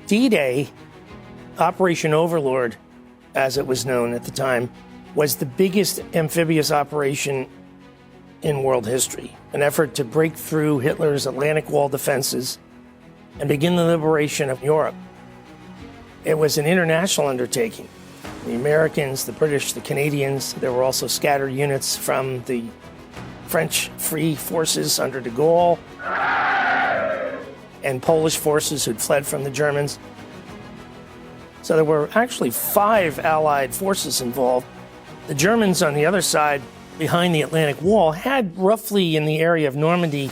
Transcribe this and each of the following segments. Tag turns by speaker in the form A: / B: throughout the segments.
A: D-Day, Operation Overlord, as it was known at the time, was the biggest amphibious operation in world history, an effort to break through Hitler's Atlantic Wall defenses and begin the liberation of Europe. It was an international undertaking. The Americans, the British, the Canadians, there were also scattered units from the French Free Forces under de Gaulle and Polish forces who'd fled from the Germans. So there were actually 5 Allied forces involved. The Germans on the other side, behind the Atlantic Wall, had roughly in the area of Normandy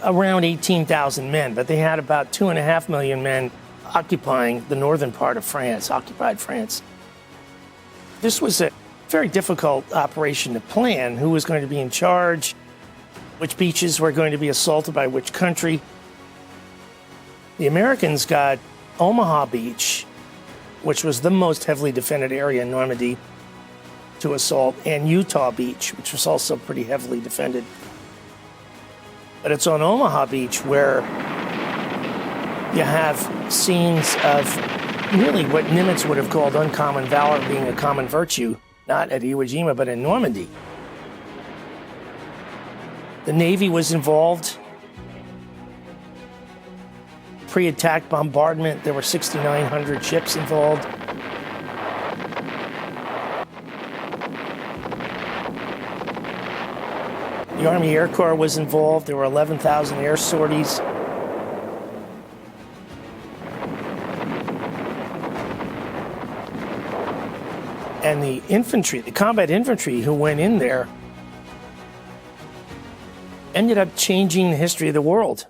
A: around 18,000 men, but they had about 2.5 million men occupying the northern part of France, occupied France. This was a very difficult operation to plan. Who was going to be in charge? Which beaches were going to be assaulted by which country? The Americans got Omaha Beach, which was the most heavily defended area in Normandy, to assault, and Utah Beach, which was also pretty heavily defended. But it's on Omaha Beach where you have scenes of really what Nimitz would have called uncommon valor being a common virtue, not at Iwo Jima, but in Normandy. The Navy was involved. Pre-attack bombardment, there were 6,900 ships involved. The Army Air Corps was involved. There were 11,000 air sorties. And the infantry, the combat infantry who went in there, ended up changing the history of the world.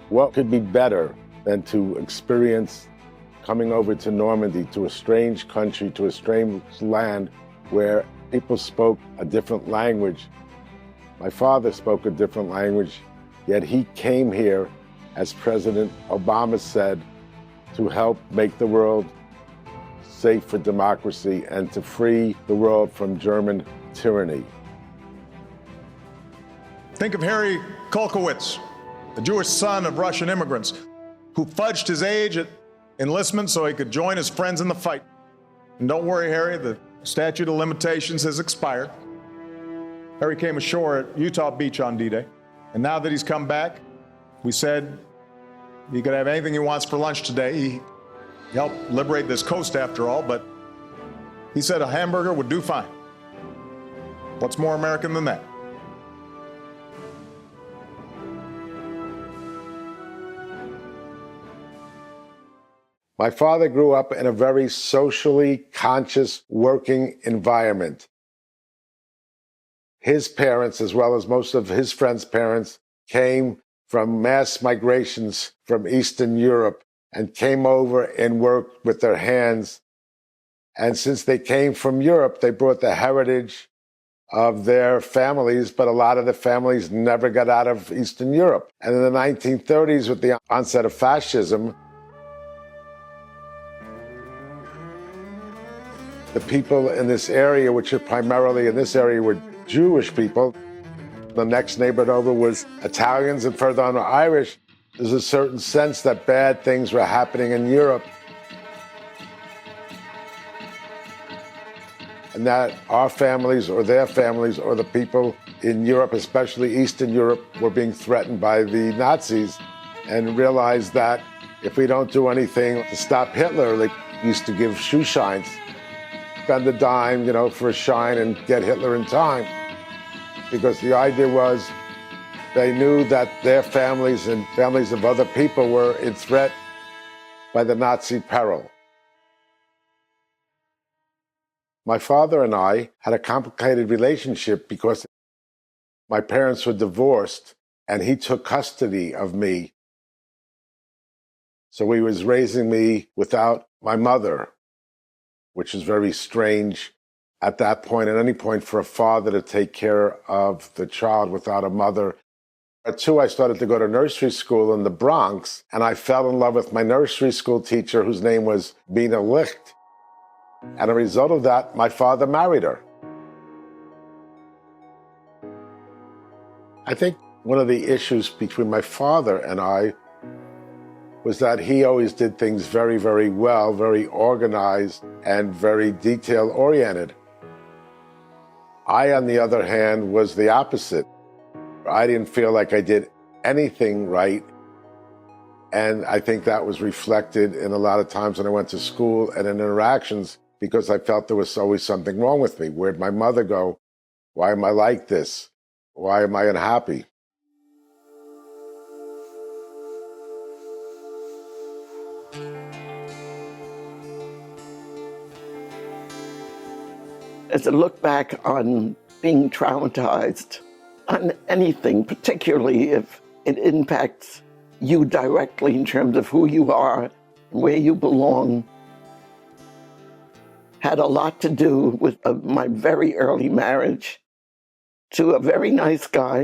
B: What could be better than to experience coming over to Normandy, to a strange country, to a strange land where people spoke a different language. My father spoke a different language, yet he came here, as President Obama said, to help make the world safe for democracy and to free the world from German tyranny.
C: Think of Harry Kolkowitz, a Jewish son of Russian immigrants who fudged his age at enlistment so he could join his friends in the fight. And don't worry, Harry, the statute of limitations has expired. Harry came ashore at Utah Beach on D-Day, and now that he's come back, we said he could have anything he wants for lunch today. He helped liberate this coast after all, but he said a hamburger would do fine. What's more American than that?
B: My father grew up in a very socially conscious working environment. His parents, as well as most of his friends' parents, came from mass migrations from Eastern Europe and came over and worked with their hands. And since they came from Europe, they brought the heritage of their families, but a lot of the families never got out of Eastern Europe. And in the 1930s, with the onset of fascism, the people in this area, which are primarily in this area, were Jewish people. The next neighborhood over was Italians, and further on were Irish. There's a certain sense that bad things were happening in Europe, and that our families or their families or the people in Europe, especially Eastern Europe, were being threatened by the Nazis, and realized that if we don't do anything to stop Hitler, like used to give shoe shines, spend a dime, for a shine and get Hitler in time. Because the idea was they knew that their families and families of other people were in threat by the Nazi peril. My father and I had a complicated relationship because my parents were divorced and he took custody of me. So he was raising me without my mother, which is very strange at that point, at any point, for a father to take care of the child without a mother. At 2, I started to go to nursery school in the Bronx, and I fell in love with my nursery school teacher, whose name was Bina Licht. And as a result of that, my father married her. I think one of the issues between my father and I was that he always did things very, very well, very organized, and very detail-oriented. I, on the other hand, was the opposite. I didn't feel like I did anything right, and I think that was reflected in a lot of times when I went to school and in interactions, because I felt there was always something wrong with me. Where'd my mother go? Why am I like this? Why am I unhappy?
D: As I look back on being traumatized, on anything, particularly if it impacts you directly in terms of who you are and where you belong, had a lot to do with my very early marriage to a very nice guy.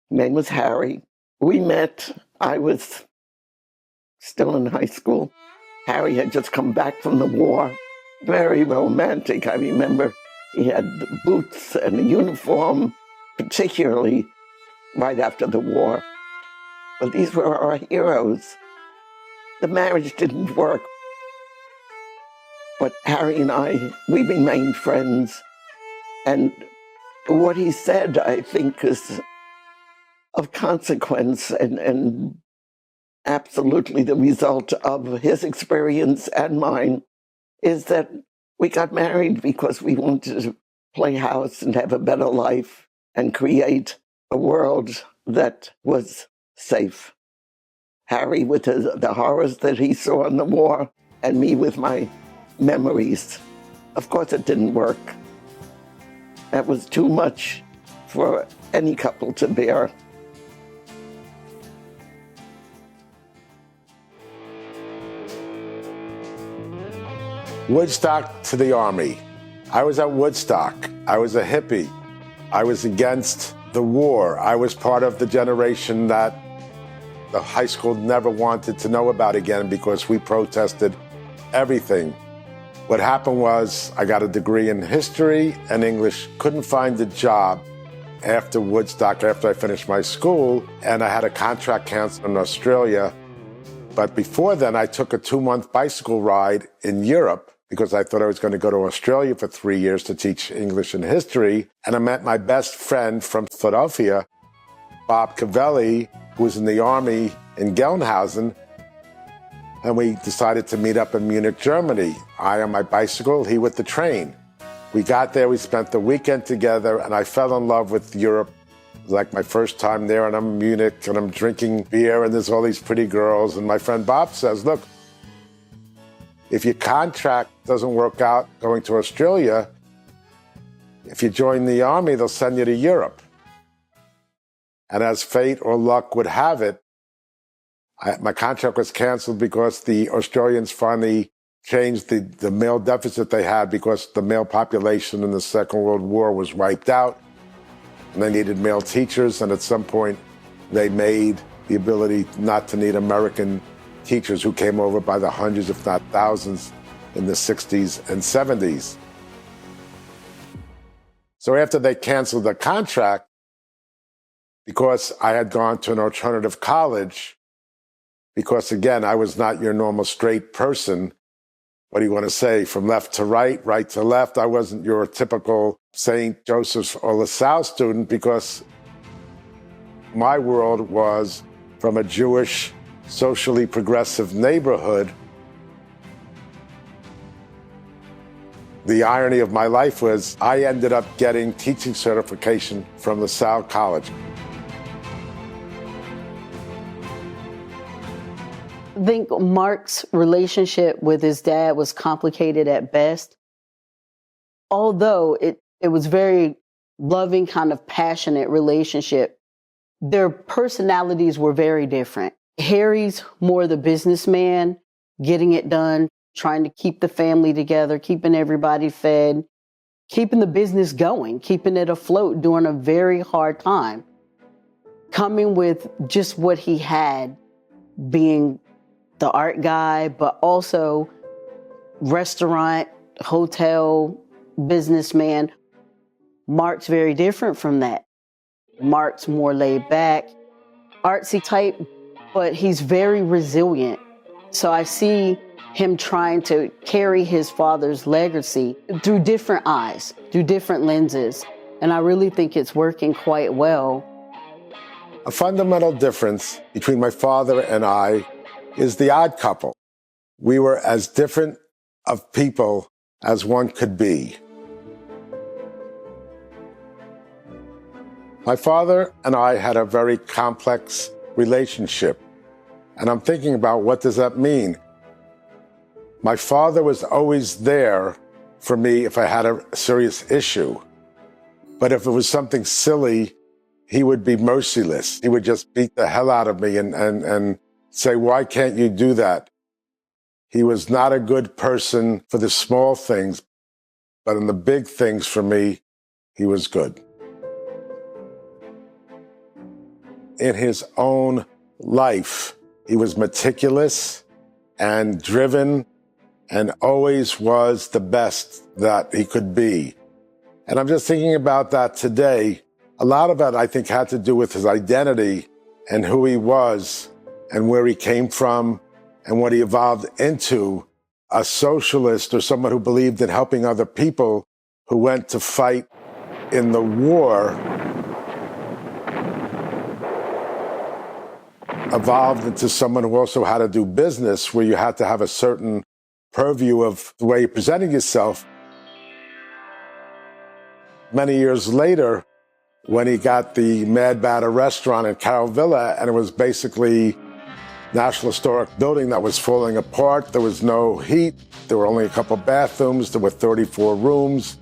D: His name was Harry. We met, I was still in high school. Harry had just come back from the war. Very romantic. I remember he had the boots and a uniform, particularly right after the war. But these were our heroes. The marriage didn't work. But Harry and I, we remained friends. And what he said, I think, is of consequence and absolutely the result of his experience and mine, is that we got married because we wanted to play house and have a better life and create a world that was safe. Harry with the horrors that he saw in the war, and me with my memories. Of course it didn't work. That was too much for any couple to bear.
B: Woodstock to the Army. I was at Woodstock. I was a hippie. I was against the war. I was part of the generation that the high school never wanted to know about again because we protested everything. What happened was I got a degree in history and English, couldn't find a job after Woodstock, after I finished my school, and I had a contract canceled in Australia. But before then, I took a 2-month bicycle ride in Europe because I thought I was going to go to Australia for 3 years to teach English and history. And I met my best friend from Philadelphia, Bob Cavelli, who was in the Army in Gelnhausen. And we decided to meet up in Munich, Germany. I on my bicycle, he with the train. We got there, we spent the weekend together, and I fell in love with Europe. It was like my first time there, and I'm in Munich, and I'm drinking beer, and there's all these pretty girls. And my friend Bob says, look, if your contract doesn't work out going to Australia, if you join the Army, they'll send you to Europe. And as fate or luck would have it, my contract was canceled because the Australians finally changed the male deficit they had because the male population in the Second World War was wiped out. And they needed male teachers, and at some point they made the ability not to need American teachers who came over by the hundreds, if not thousands, in the 60s and 70s. So after they canceled the contract, because I had gone to an alternative college, because again, I was not your normal straight person, what do you want to say, from left to right, right to left. I wasn't your typical St. Joseph's or LaSalle student because my world was from a Jewish, socially progressive neighborhood. The irony of my life was I ended up getting teaching certification from LaSalle College.
E: I think Mark's relationship with his dad was complicated at best. Although it was very loving, kind of passionate relationship, their personalities were very different. Harry's more the businessman, getting it done, trying to keep the family together, keeping everybody fed, keeping the business going, keeping it afloat during a very hard time. Coming with just what he had, being the art guy, but also restaurant, hotel, businessman. Mark's very different from that. Mark's more laid back, artsy type, but he's very resilient. So I see him trying to carry his father's legacy through different eyes, through different lenses. And I really think it's working quite well.
B: A fundamental difference between my father and I is the odd couple. We were as different of people as one could be. My father and I had a very complex relationship, and I'm thinking about what does that mean? My father was always there for me if I had a serious issue, but if it was something silly, he would be merciless. He would just beat the hell out of me and say, why can't you do that? He was not a good person for the small things, but in the big things for me, he was good. In his own life, he was meticulous and driven and always was the best that he could be. And I'm just thinking about that today. A lot of that, I think, had to do with his identity and who he was and where he came from and what he evolved into, a socialist or someone who believed in helping other people who went to fight in the war, evolved into someone who also had to do business where you had to have a certain purview of the way you're presenting yourself. Many years later, when he got the Mad Batter restaurant in Carroll Villa, and it was basically National Historic building that was falling apart. There was no heat. There were only a couple bathrooms. There were 34 rooms.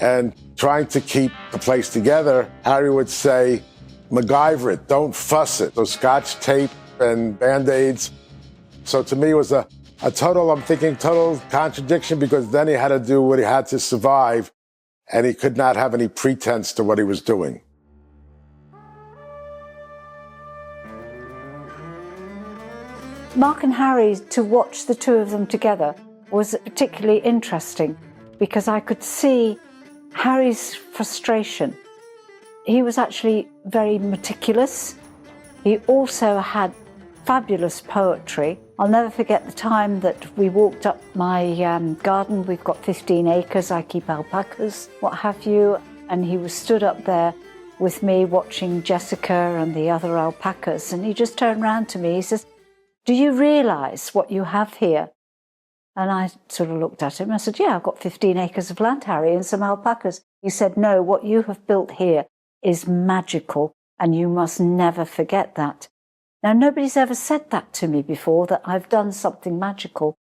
B: And trying to keep the place together, Harry would say, MacGyver it, don't fuss it. So Scotch tape and Band-Aids. So to me, it was a total contradiction, because then he had to do what he had to survive, and he could not have any pretense to what he was doing.
F: Mark and Harry, to watch the two of them together was particularly interesting because I could see Harry's frustration. He was actually very meticulous. He also had fabulous poetry. I'll never forget the time that we walked up my garden. We've got 15 acres, I keep alpacas, what have you. And he was stood up there with me watching Jessica and the other alpacas. And he just turned around to me, he says, do you realise what you have here? And I sort of looked at him and I said, yeah, I've got 15 acres of land, Harry, and some alpacas. He said, no, what you have built here is magical, and you must never forget that. Now, nobody's ever said that to me before, that I've done something magical.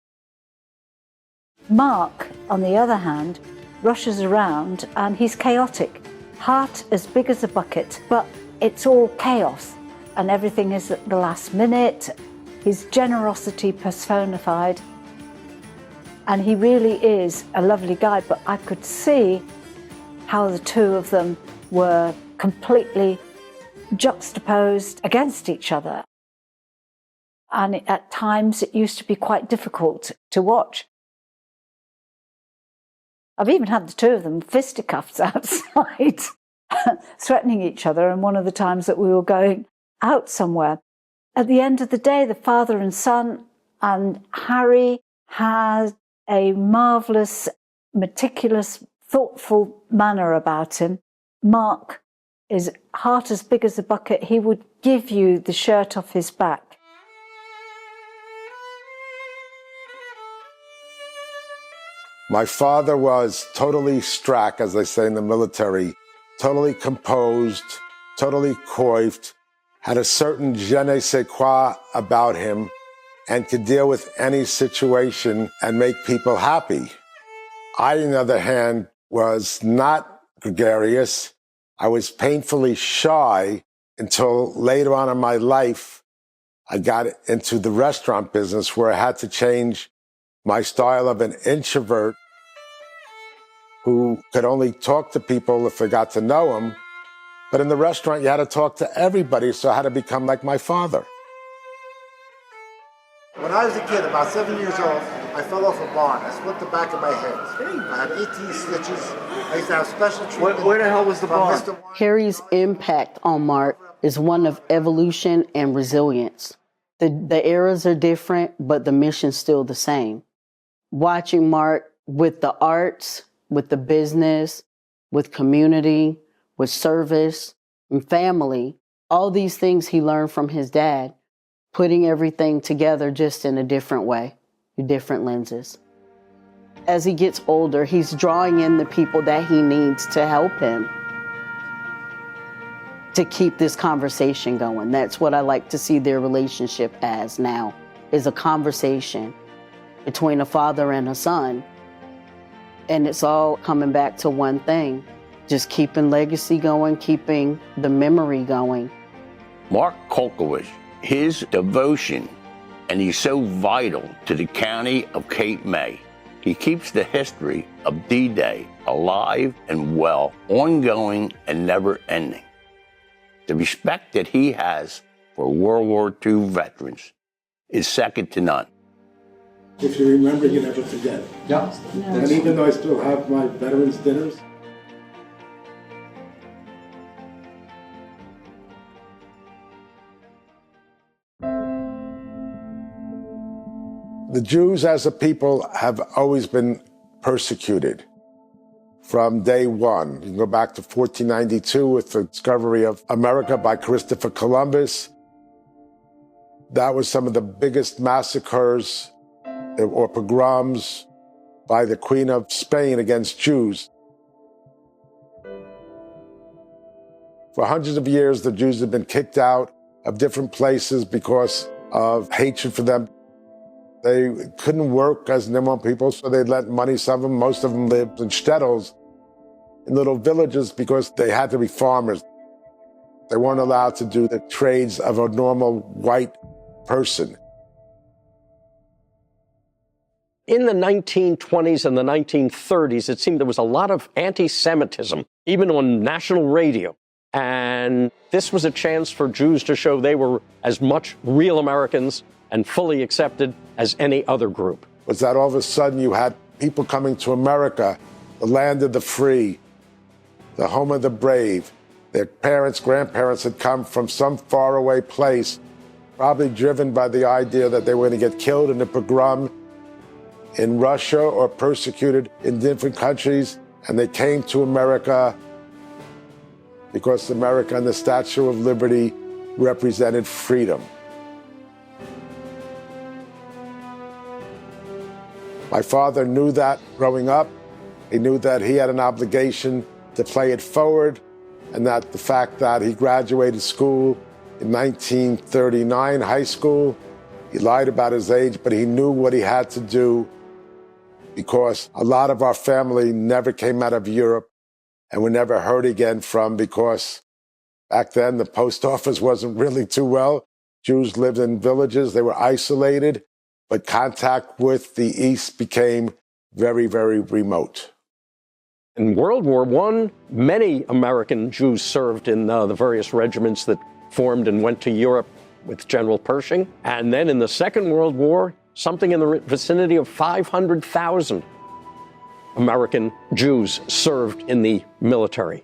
F: Mark, on the other hand, rushes around and he's chaotic. Heart as big as a bucket, but it's all chaos and everything is at the last minute. His generosity personified. And he really is a lovely guy, but I could see how the two of them were completely juxtaposed against each other. And at times it used to be quite difficult to watch. I've even had the two of them fisticuffs outside, threatening each other, and one of the times that we were going out somewhere. At the end of the day, the father and son, and Harry had a marvellous, meticulous, thoughtful manner about him. Mark is heart as big as a bucket. He would give you the shirt off his back.
B: My father was totally strack, as they say in the military, totally composed, totally coiffed, had a certain je ne sais quoi about him, and could deal with any situation and make people happy. I, on the other hand, was not gregarious. I was painfully shy until later on in my life, I got into the restaurant business where I had to change my style of an introvert who could only talk to people if they got to know them. But in the restaurant, you had to talk to everybody, so I had to become like my father.
G: When I was a kid, about 7 years old, I fell off a barn. I split the back of my head. I had 18 stitches. I used to have special treatment.
H: Where the hell was the barn?
E: Harry's impact on Mark is one of evolution and resilience. The eras are different, but the mission's still the same. Watching Mark with the arts, with the business, with community, with service and family, all these things he learned from his dad, putting everything together just in a different way, different lenses. As he gets older, he's drawing in the people that he needs to help him to keep this conversation going. That's what I like to see their relationship as now, is a conversation between a father and a son. And it's all coming back to one thing, just keeping legacy going, keeping the memory going.
I: Mark Kolkowitz, his devotion, and he's so vital to the county of Cape May. He keeps the history of D-Day alive and well, ongoing and never ending. The respect that he has for World War II veterans is second to none.
B: If you remember, you never forget.
H: Yeah.
B: And even though I still have my veterans dinners, the Jews as a people have always been persecuted from day one. You can go back to 1492 with the discovery of America by Christopher Columbus. That was some of the biggest massacres or pogroms by the Queen of Spain against Jews. For hundreds of years, the Jews have been kicked out of different places because of hatred for them. They couldn't work as normal people, so they lent money. Most of them lived in shtetls, in little villages, because they had to be farmers. They weren't allowed to do the trades of a normal white person.
H: In the 1920s and the 1930s, it seemed there was a lot of anti-Semitism, even on national radio. And this was a chance for Jews to show they were as much real Americans and fully accepted as any other group.
B: Was that all of a sudden you had people coming to America, the land of the free, the home of the brave. Their parents, grandparents had come from some faraway place, probably driven by the idea that they were going to get killed in a pogrom in Russia or persecuted in different countries. And they came to America because America and the Statue of Liberty represented freedom. My father knew that growing up. He knew that he had an obligation to play it forward, and that the fact that he graduated school in 1939, high school, he lied about his age, but he knew what he had to do because a lot of our family never came out of Europe and were never heard again from, because back then the post office wasn't really too well. Jews lived in villages, they were isolated, but contact with the East became very, very remote.
H: In World War I, many American Jews served in the various regiments that formed and went to Europe with General Pershing. And then in the Second World War, something in the vicinity of 500,000 American Jews served in the military.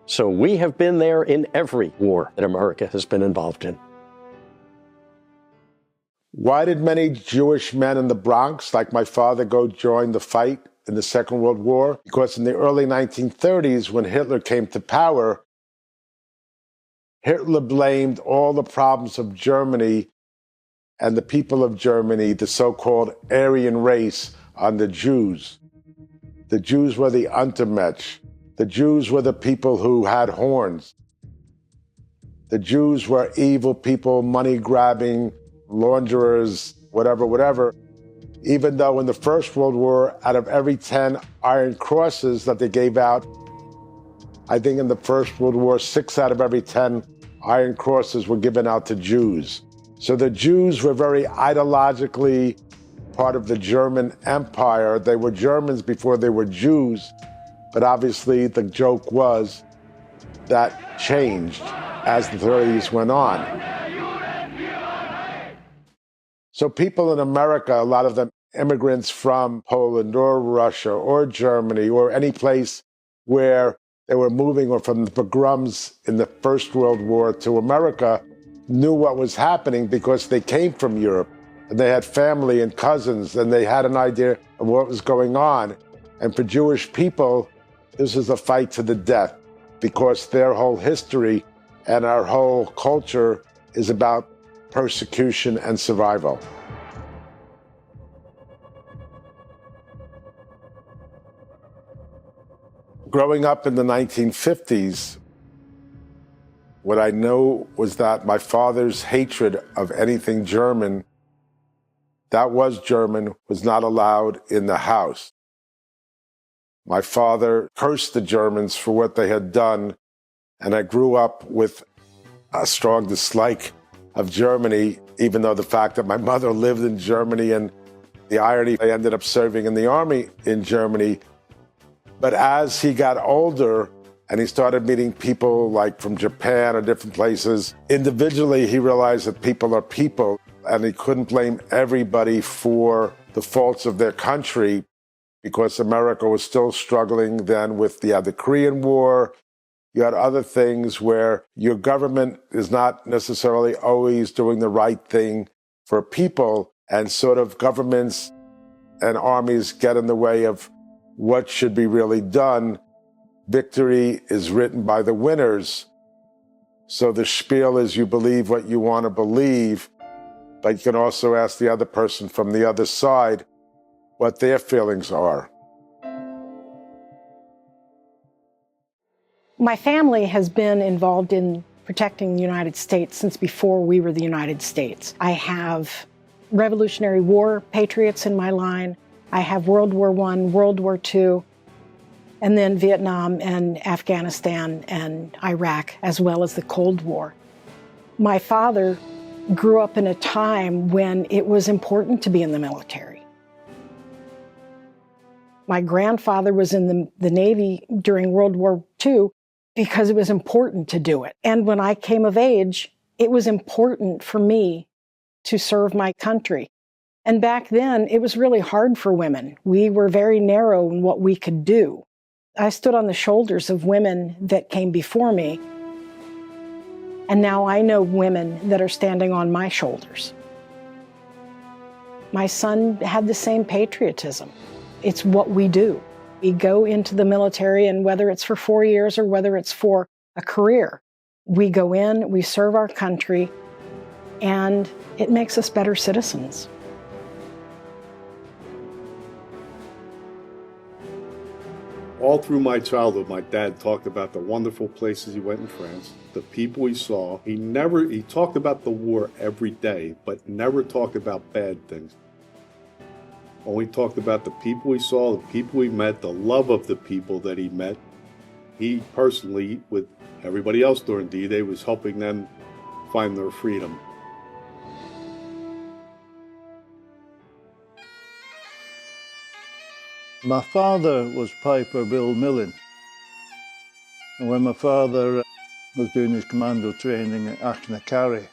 H: So we have been there in every war that America has been involved in.
B: Why did many Jewish men in the Bronx, like my father, go join the fight in the Second World War? Because in the early 1930s, when Hitler came to power, Hitler blamed all the problems of Germany and the people of Germany, the so-called Aryan race, on the Jews. The Jews were the Untermensch. The Jews were the people who had horns. The Jews were evil people, money-grabbing, launderers, whatever. Even though in the First World War, out of every 10 Iron Crosses that they gave out, I think in the First World War, 6 out of every 10 Iron Crosses were given out to Jews. So the Jews were very ideologically part of the German Empire. They were Germans before they were Jews, but obviously the joke was that changed as the 30s went on. So people in America, a lot of them immigrants from Poland or Russia or Germany or any place where they were moving, or from the pogroms in the First World War to America, knew what was happening because they came from Europe and they had family and cousins and they had an idea of what was going on. And for Jewish people, this is a fight to the death because their whole history and our whole culture is about persecution and survival. Growing up in the 1950s, what I know was that my father's hatred of anything German that was German was not allowed in the house. My father cursed the Germans for what they had done, and I grew up with a strong dislike of Germany, even though the fact that my mother lived in Germany and the irony, I ended up serving in the army in Germany. But as he got older and he started meeting people like from Japan or different places, individually he realized that people are people and he couldn't blame everybody for the faults of their country because America was still struggling then with the Korean War. You had other things where your government is not necessarily always doing the right thing for people, and sort of governments and armies get in the way of what should be really done. Victory is written by the winners. So the spiel is you believe what you want to believe, but you can also ask the other person from the other side what their feelings are.
J: My family has been involved in protecting the United States since before we were the United States. I have Revolutionary War patriots in my line. I have World War I, World War II, and then Vietnam and Afghanistan and Iraq, as well as the Cold War. My father grew up in a time when it was important to be in the military. My grandfather was in the Navy during World War II because it was important to do it. And when I came of age, it was important for me to serve my country. And back then, it was really hard for women. We were very narrow in what we could do. I stood on the shoulders of women that came before me, and now I know women that are standing on my shoulders. My son had the same patriotism. It's what we do. We go into the military, and whether it's for 4 years or whether it's for a career, we go in, we serve our country, and it makes us better citizens.
K: All through my childhood, my dad talked about the wonderful places he went in France, the people he saw. He talked about the war every day, but never talked about bad things. Only talked about the people he saw, the people he met, the love of the people that he met. He personally, with everybody else during D-Day, was helping them find their freedom.
L: My father was Piper Bill Millen. And when my father was doing his commando training at Achnacarry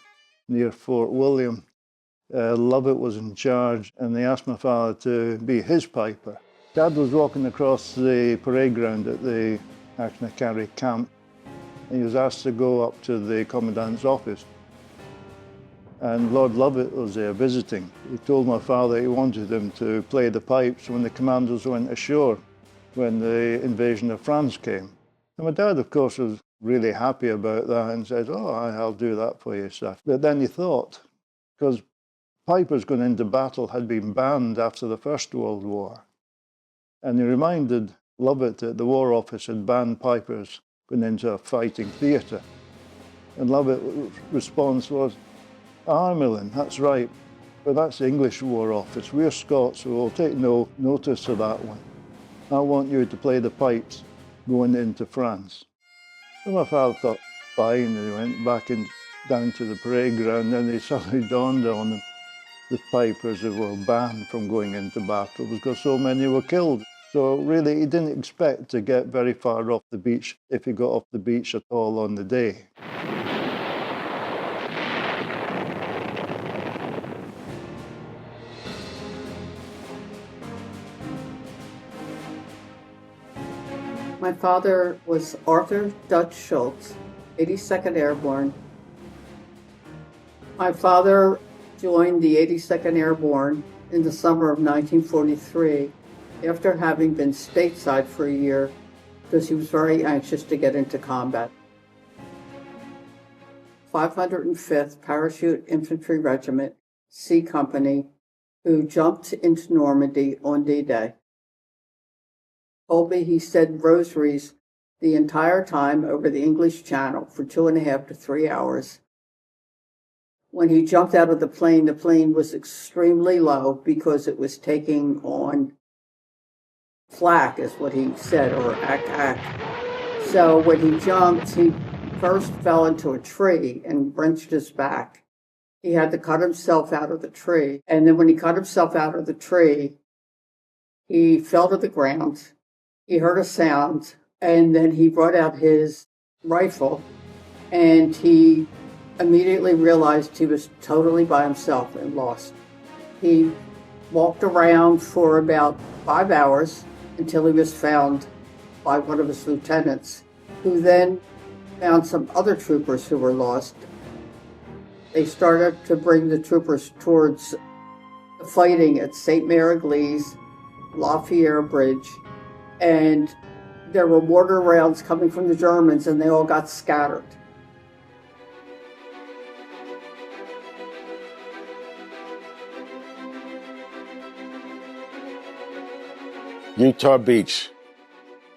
L: near Fort William, Lovett was in charge, and they asked my father to be his piper. Dad was walking across the parade ground at the Achnacarry camp, and he was asked to go up to the commandant's office. and Lord Lovat was there visiting. He told my father he wanted him to play the pipes when the commandos went ashore, when the invasion of France came. And my dad, of course, was really happy about that and said, "Oh, I'll do that for you, sir." But then he thought, because pipers going into battle had been banned after the First World War, and he reminded Lovat that the War Office had banned pipers going into a fighting theatre. And Lovat's response was, Millen, that's right, but that's the English War Office. We're Scots, so we'll take no notice of that one. I want you to play the pipes going into France. So my father thought, fine, and he went back down to the parade ground, and it suddenly dawned on him the pipers were banned from going into battle because so many were killed. So really, he didn't expect to get very far off the beach, if he got off the beach at all on the day.
M: My father was Arthur Dutch Schultz, 82nd Airborne. My father joined the 82nd Airborne in the summer of 1943 after having been stateside for a year because he was very anxious to get into combat. 505th Parachute Infantry Regiment, C Company, who jumped into Normandy on D-Day. Told me he said rosaries the entire time over the English Channel for 2.5 to 3 hours. When he jumped out of the plane was extremely low because it was taking on flak, is what he said, or ack. So when he jumped, he first fell into a tree and wrenched his back. He had to cut himself out of the tree. And then when he cut himself out of the tree, he fell to the ground. He heard a sound, and then he brought out his rifle, and he immediately realized he was totally by himself and lost. He walked around for about 5 hours until he was found by one of his lieutenants, who then found some other troopers who were lost. They started to bring the troopers towards the fighting at St. Mary Église, Lafayette Bridge, and there were mortar rounds coming from the Germans, and they all got scattered.
B: Utah Beach.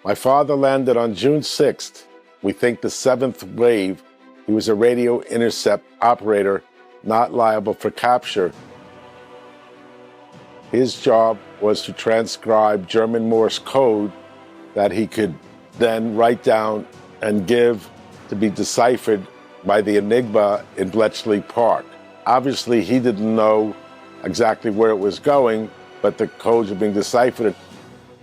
B: My father landed on June 6th. We think the 7th wave. He was a radio intercept operator, not liable for capture. His job was to transcribe German Morse code that he could then write down and give to be deciphered by the Enigma in Bletchley Park. Obviously, he didn't know exactly where it was going, but the codes were being deciphered.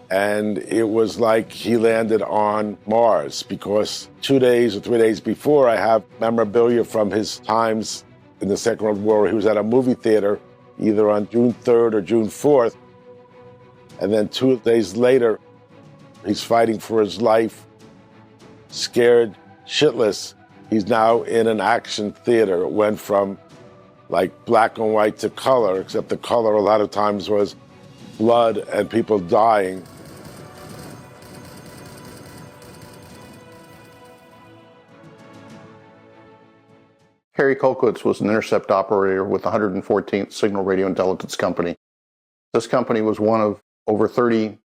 B: And it was like he landed on Mars, because 2 days or 3 days before, I have memorabilia from his times in the Second World War. He was at a movie theater either on June 3rd or June 4th. And then 2 days later, he's fighting for his life, scared shitless. He's now in an action theater. It went from like black and white to color, except the color a lot of times was blood and people dying.
N: Harry Kolkowitz was an intercept operator with the 114th Signal Radio Intelligence Company. This company was one of over 30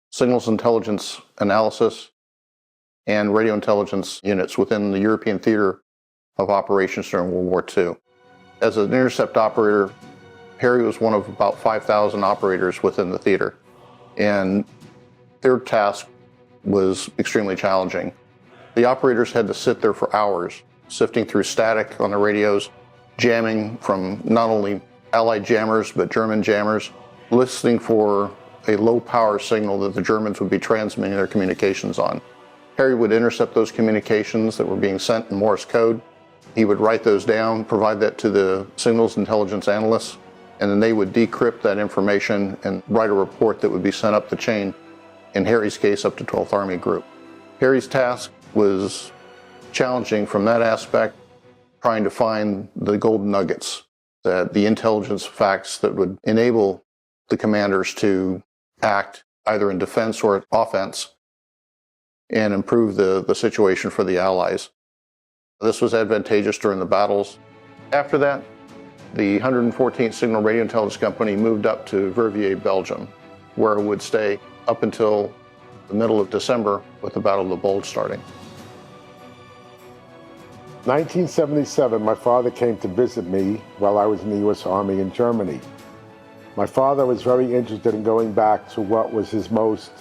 N: signals intelligence analysis and radio intelligence units within the European theater of operations during World War II. As an intercept operator, Harry was one of about 5,000 operators within the theater, and their task was extremely challenging. The operators had to sit there for hours, sifting through static on the radios, jamming from not only Allied jammers but German jammers, listening for a low power signal that the Germans would be transmitting their communications on. Harry would intercept those communications that were being sent in Morse code. He would write those down, provide that to the signals intelligence analysts, and then they would decrypt that information and write a report that would be sent up the chain, in Harry's case up to 12th Army Group. Harry's task was challenging from that aspect, trying to find the golden nuggets the intelligence facts that would enable the commanders to act either in defense or offense and improve the situation for the Allies. This was advantageous during the battles. After that, the 114th Signal Radio Intelligence Company moved up to Verviers, Belgium, where it would stay up until the middle of December with the Battle of the Bulge starting.
B: 1977, my father came to visit me while I was in the U.S. Army in Germany. My father was very interested in going back to what was his most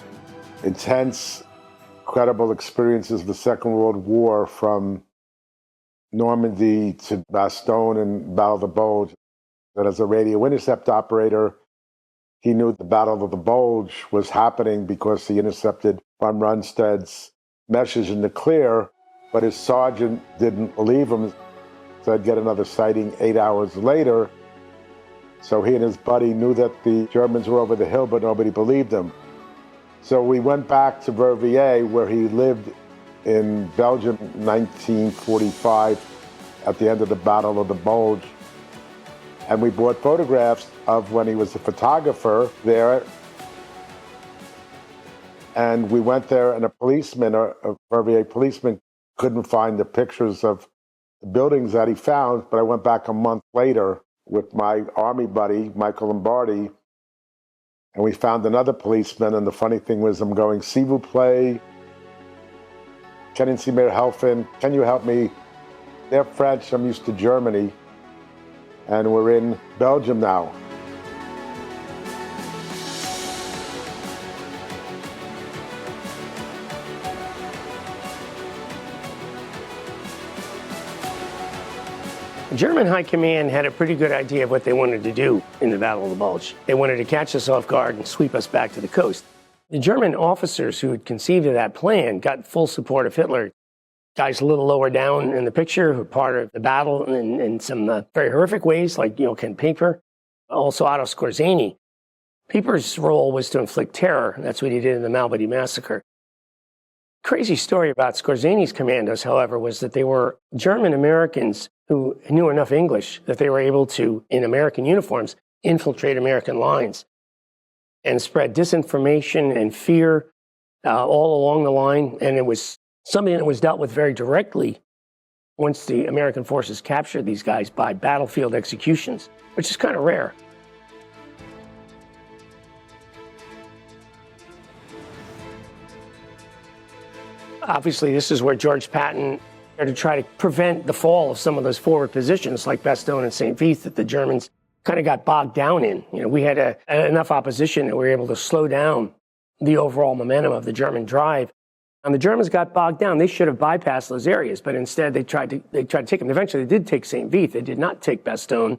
B: intense, credible experiences of the Second World War, from Normandy to Bastogne and Battle of the Bulge. That as a radio intercept operator, he knew the Battle of the Bulge was happening because he intercepted von Rundsted's message in the clear, but his sergeant didn't believe him. So I'd get another sighting 8 hours later. So he and his buddy knew that the Germans were over the hill, but nobody believed him. So we went back to Verviers, where he lived in Belgium in 1945 at the end of the Battle of the Bulge. And we bought photographs of when he was a photographer there. And we went there, and a policeman, a Verviers policeman, couldn't find the pictures of the buildings that he found. But I went back a month later with my Army buddy, Michael Lombardi, and we found another policeman. And the funny thing was, I'm going, s'il vous plaît, können Sie mir helfen? Can you help me? They're French, I'm used to Germany. And we're in Belgium now.
A: The German High Command had a pretty good idea of what they wanted to do in the Battle of the Bulge. They wanted to catch us off guard and sweep us back to the coast. The German officers who had conceived of that plan got full support of Hitler. Guys a little lower down in the picture who were part of the battle in some very horrific ways, like Ken Pieper, also Otto Skorzeny. Pieper's role was to inflict terror. That's what he did in the Malmedy Massacre. Crazy story about Skorzeny's commandos, however, was that they were German Americans who knew enough English that they were able to, in American uniforms, infiltrate American lines and spread disinformation and fear all along the line. And it was something that was dealt with very directly once the American forces captured these guys by battlefield executions, which is kind of rare. Obviously, this is where George Patton had to try to prevent the fall of some of those forward positions like Bastogne and St. Vith that the Germans kind of got bogged down in. We had enough opposition that we were able to slow down the overall momentum of the German drive. And the Germans got bogged down. They should have bypassed those areas, but instead they tried to take them. Eventually, they did take St. Vith. They did not take Bastogne.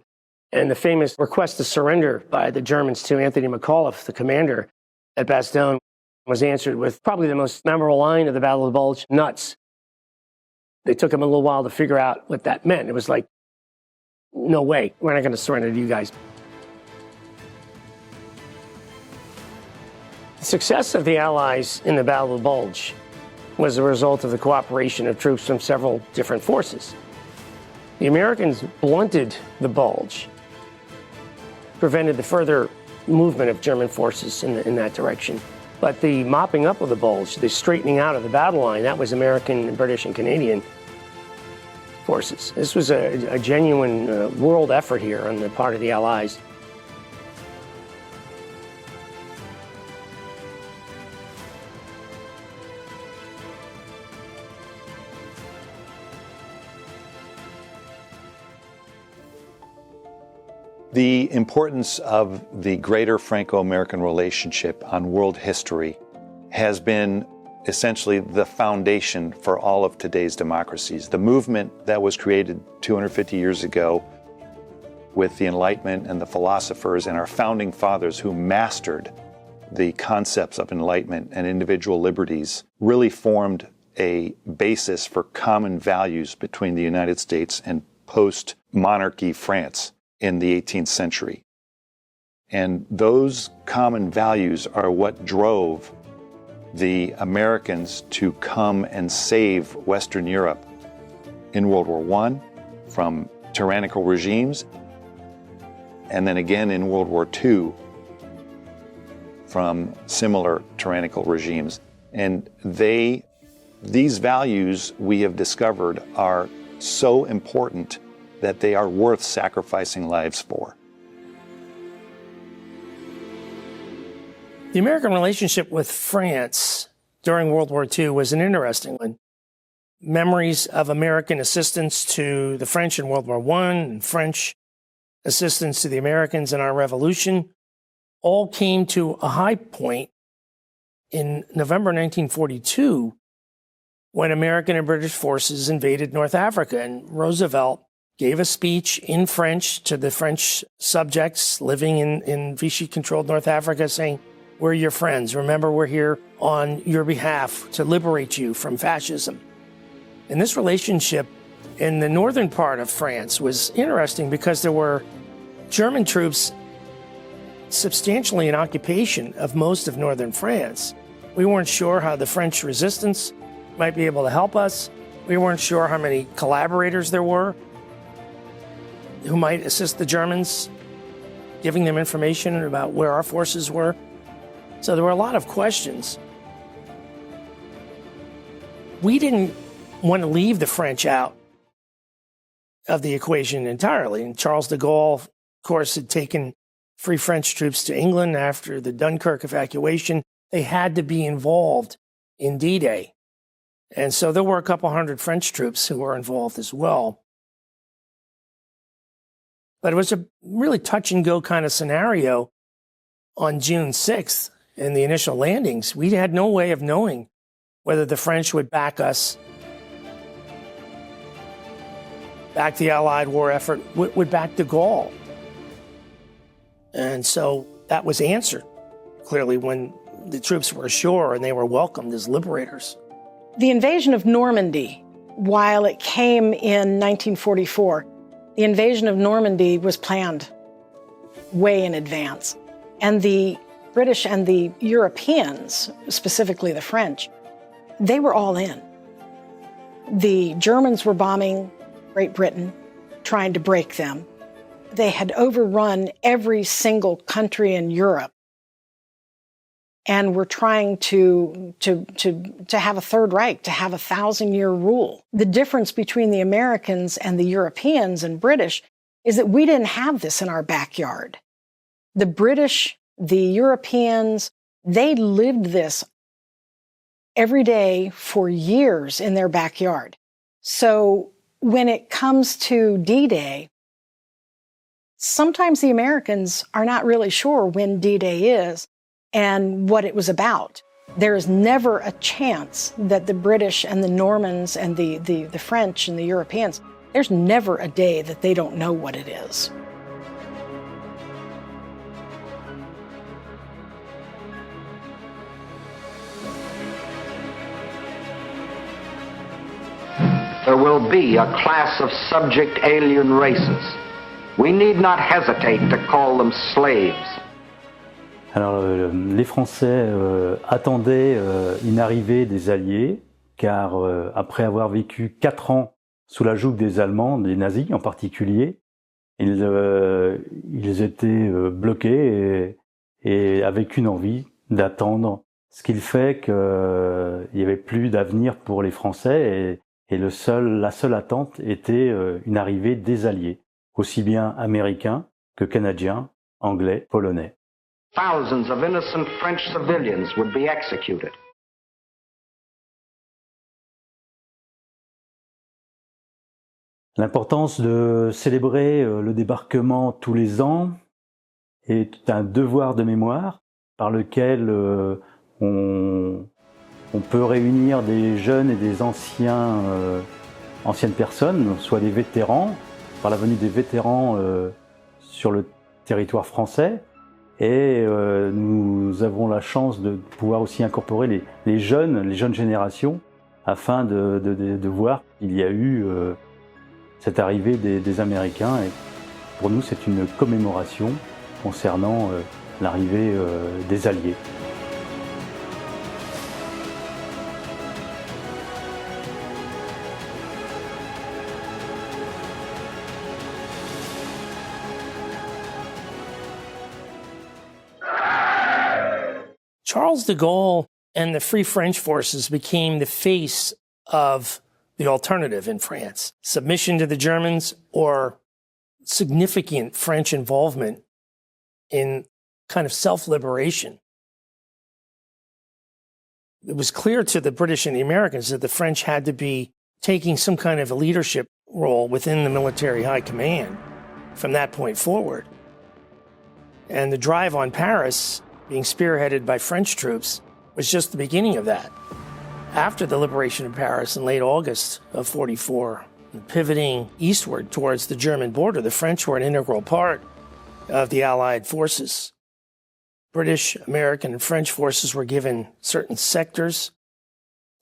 A: And the famous request to surrender by the Germans to Anthony McAuliffe, the commander at Bastogne, was answered with probably the most memorable line of the Battle of the Bulge: nuts. They took them a little while to figure out what that meant. It was like, no way, we're not going to surrender to you guys. The success of the Allies in the Battle of the Bulge was a result of the cooperation of troops from several different forces. The Americans blunted the Bulge, prevented the further movement of German forces in that direction. But the mopping up of the Bulge, the straightening out of the battle line, that was American and British and Canadian forces. This was a genuine world effort here on the part of the Allies.
O: The importance of the greater Franco-American relationship on world history has been essentially the foundation for all of today's democracies. The movement that was created 250 years ago with the Enlightenment and the philosophers and our founding fathers who mastered the concepts of enlightenment and individual liberties really formed a basis for common values between the United States and post-monarchy France in the 18th century. And those common values are what drove the Americans to come and save Western Europe in World War I from tyrannical regimes and then again in World War II from similar tyrannical regimes. And these values we have discovered are so important that they are worth sacrificing lives for.
A: The American relationship with France during World War II was an interesting one. Memories of American assistance to the French in World War I and French assistance to the Americans in our revolution all came to a high point in November 1942 when American and British forces invaded North Africa. And Roosevelt gave a speech in French to the French subjects living in Vichy-controlled North Africa saying, "We're your friends. Remember, we're here on your behalf to liberate you from fascism." And this relationship in the northern part of France was interesting because there were German troops substantially in occupation of most of northern France. We weren't sure how the French resistance might be able to help us. We weren't sure how many collaborators there were who might assist the Germans, giving them information about where our forces were. So there were a lot of questions. We didn't want to leave the French out of the equation entirely. And Charles de Gaulle, of course, had taken Free French troops to England after the Dunkirk evacuation. They had to be involved in D-Day. And so there were a couple hundred French troops who were involved as well. But it was a really touch-and-go kind of scenario on June 6th in the initial landings. We had no way of knowing whether the French would back us, back the Allied war effort, would back de Gaulle. And so that was answered, clearly, when the troops were ashore and they were welcomed as liberators.
J: The invasion of Normandy, while it came in 1944, the invasion of Normandy was planned way in advance. And the British and the Europeans, specifically the French, they were all in. The Germans were bombing Great Britain, trying to break them. They had overrun every single country in Europe and were trying to have a Third Reich, to have a 1,000-year rule. The difference between the Americans and the Europeans and British is that we didn't have this in our backyard. The British, the Europeans, they lived this every day for years in their backyard. So when it comes to D-Day, sometimes the Americans are not really sure when D-Day is and what it was about. There is never a chance that the British and the Normans and the French and the Europeans, there's never a day that they don't know what it is.
P: There will be a class of subject alien races. We need not hesitate to call them slaves.
Q: Alors, les Français attendaient une arrivée des Alliés, car après avoir vécu 4 ans sous la joug des Allemands, des nazis en particulier, ils étaient bloqués et avec une envie d'attendre, ce qui fait qu'il n'y avait plus d'avenir pour les Français et la seule attente était une arrivée des Alliés, aussi bien américains que canadiens, anglais, polonais.
P: Thousands of innocent French civilians would be executed.
Q: L'importance de célébrer le débarquement tous les ans est un devoir de mémoire par lequel on peut réunir des jeunes et des anciennes personnes, soit des vétérans, par la venue des vétérans sur le territoire français. Et nous avons la chance de pouvoir aussi incorporer les jeunes générations afin de voir qu'il y a eu cette arrivée des Américains. Et pour nous, c'est une commémoration concernant l'arrivée des Alliés.
A: Charles de Gaulle and the Free French forces became the face of the alternative in France. Submission to the Germans or significant French involvement in kind of self-liberation. It was clear to the British and the Americans that the French had to be taking some kind of a leadership role within the military high command from that point forward. And the drive on Paris, being spearheaded by French troops, was just the beginning of that. After the liberation of Paris in late August of 44, pivoting eastward towards the German border, the French were an integral part of the Allied forces. British, American, and French forces were given certain sectors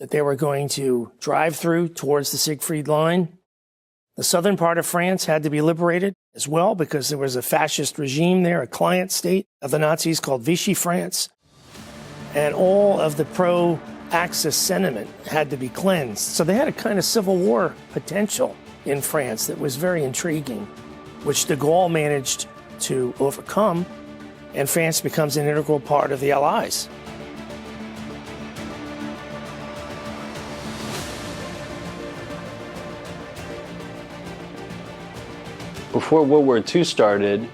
A: that they were going to drive through towards the Siegfried Line. The southern part of France had to be liberated as well because there was a fascist regime there, a client state of the Nazis called Vichy France. And all of the pro-Axis sentiment had to be cleansed. So they had a kind of civil war potential in France that was very intriguing, which de Gaulle managed to overcome, and France becomes an integral part of the Allies.
R: Before World War II started,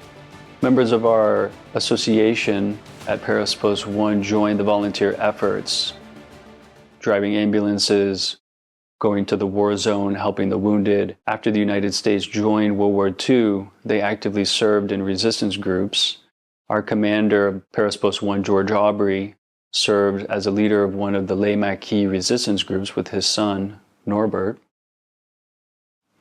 R: members of our association at Paris Post 1 joined the volunteer efforts, driving ambulances, going to the war zone, helping the wounded. After the United States joined World War II, they actively served in resistance groups. Our commander of Paris Post 1, George Aubry, served as a leader of one of the Les Maquis resistance groups with his son, Norbert.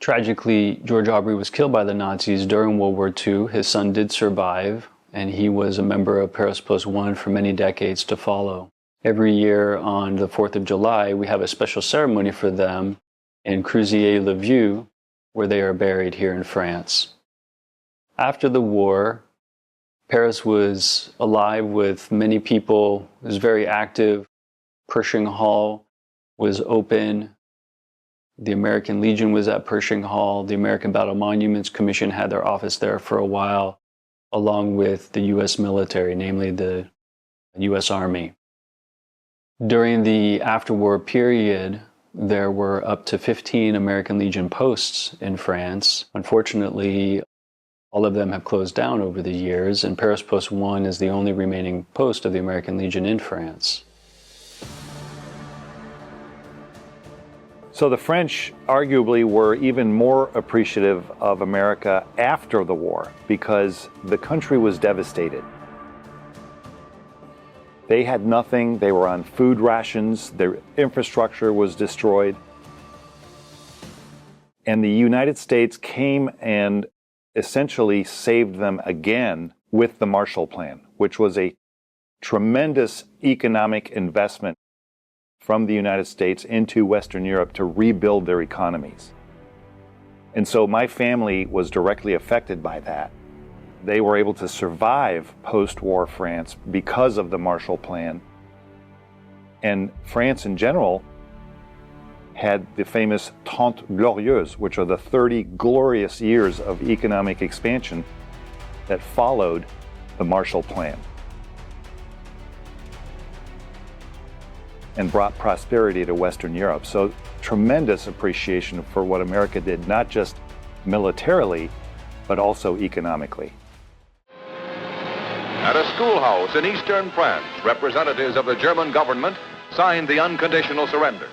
R: Tragically, George Aubry was killed by the Nazis during World War II. His son did survive, and he was a member of Paris Post 1 for many decades to follow. Every year on the 4th of July, we have a special ceremony for them in Cruzier-le-Vieux, where they are buried here in France. After the war, Paris was alive with many people. It was very active. Pershing Hall was open. The American Legion was at Pershing Hall. The American Battle Monuments Commission had their office there for a while, along with the U.S. military, namely the U.S. Army. During the after-war period, there were up to 15 American Legion posts in France. Unfortunately, all of them have closed down over the years, and Paris Post 1 is the only remaining post of the American Legion in France.
O: So the French arguably were even more appreciative of America after the war because the country was devastated. They had nothing, they were on food rations, their infrastructure was destroyed. And the United States came and essentially saved them again with the Marshall Plan, which was a tremendous economic investment from the United States into Western Europe to rebuild their economies. And so my family was directly affected by that. They were able to survive post-war France because of the Marshall Plan. And France in general had the famous Trente Glorieuses, which are the 30 glorious years of economic expansion that followed the Marshall Plan and brought prosperity to Western Europe. So tremendous appreciation for what America did, not just militarily, but also economically.
S: At a schoolhouse in eastern France, representatives of the German government signed the unconditional surrender.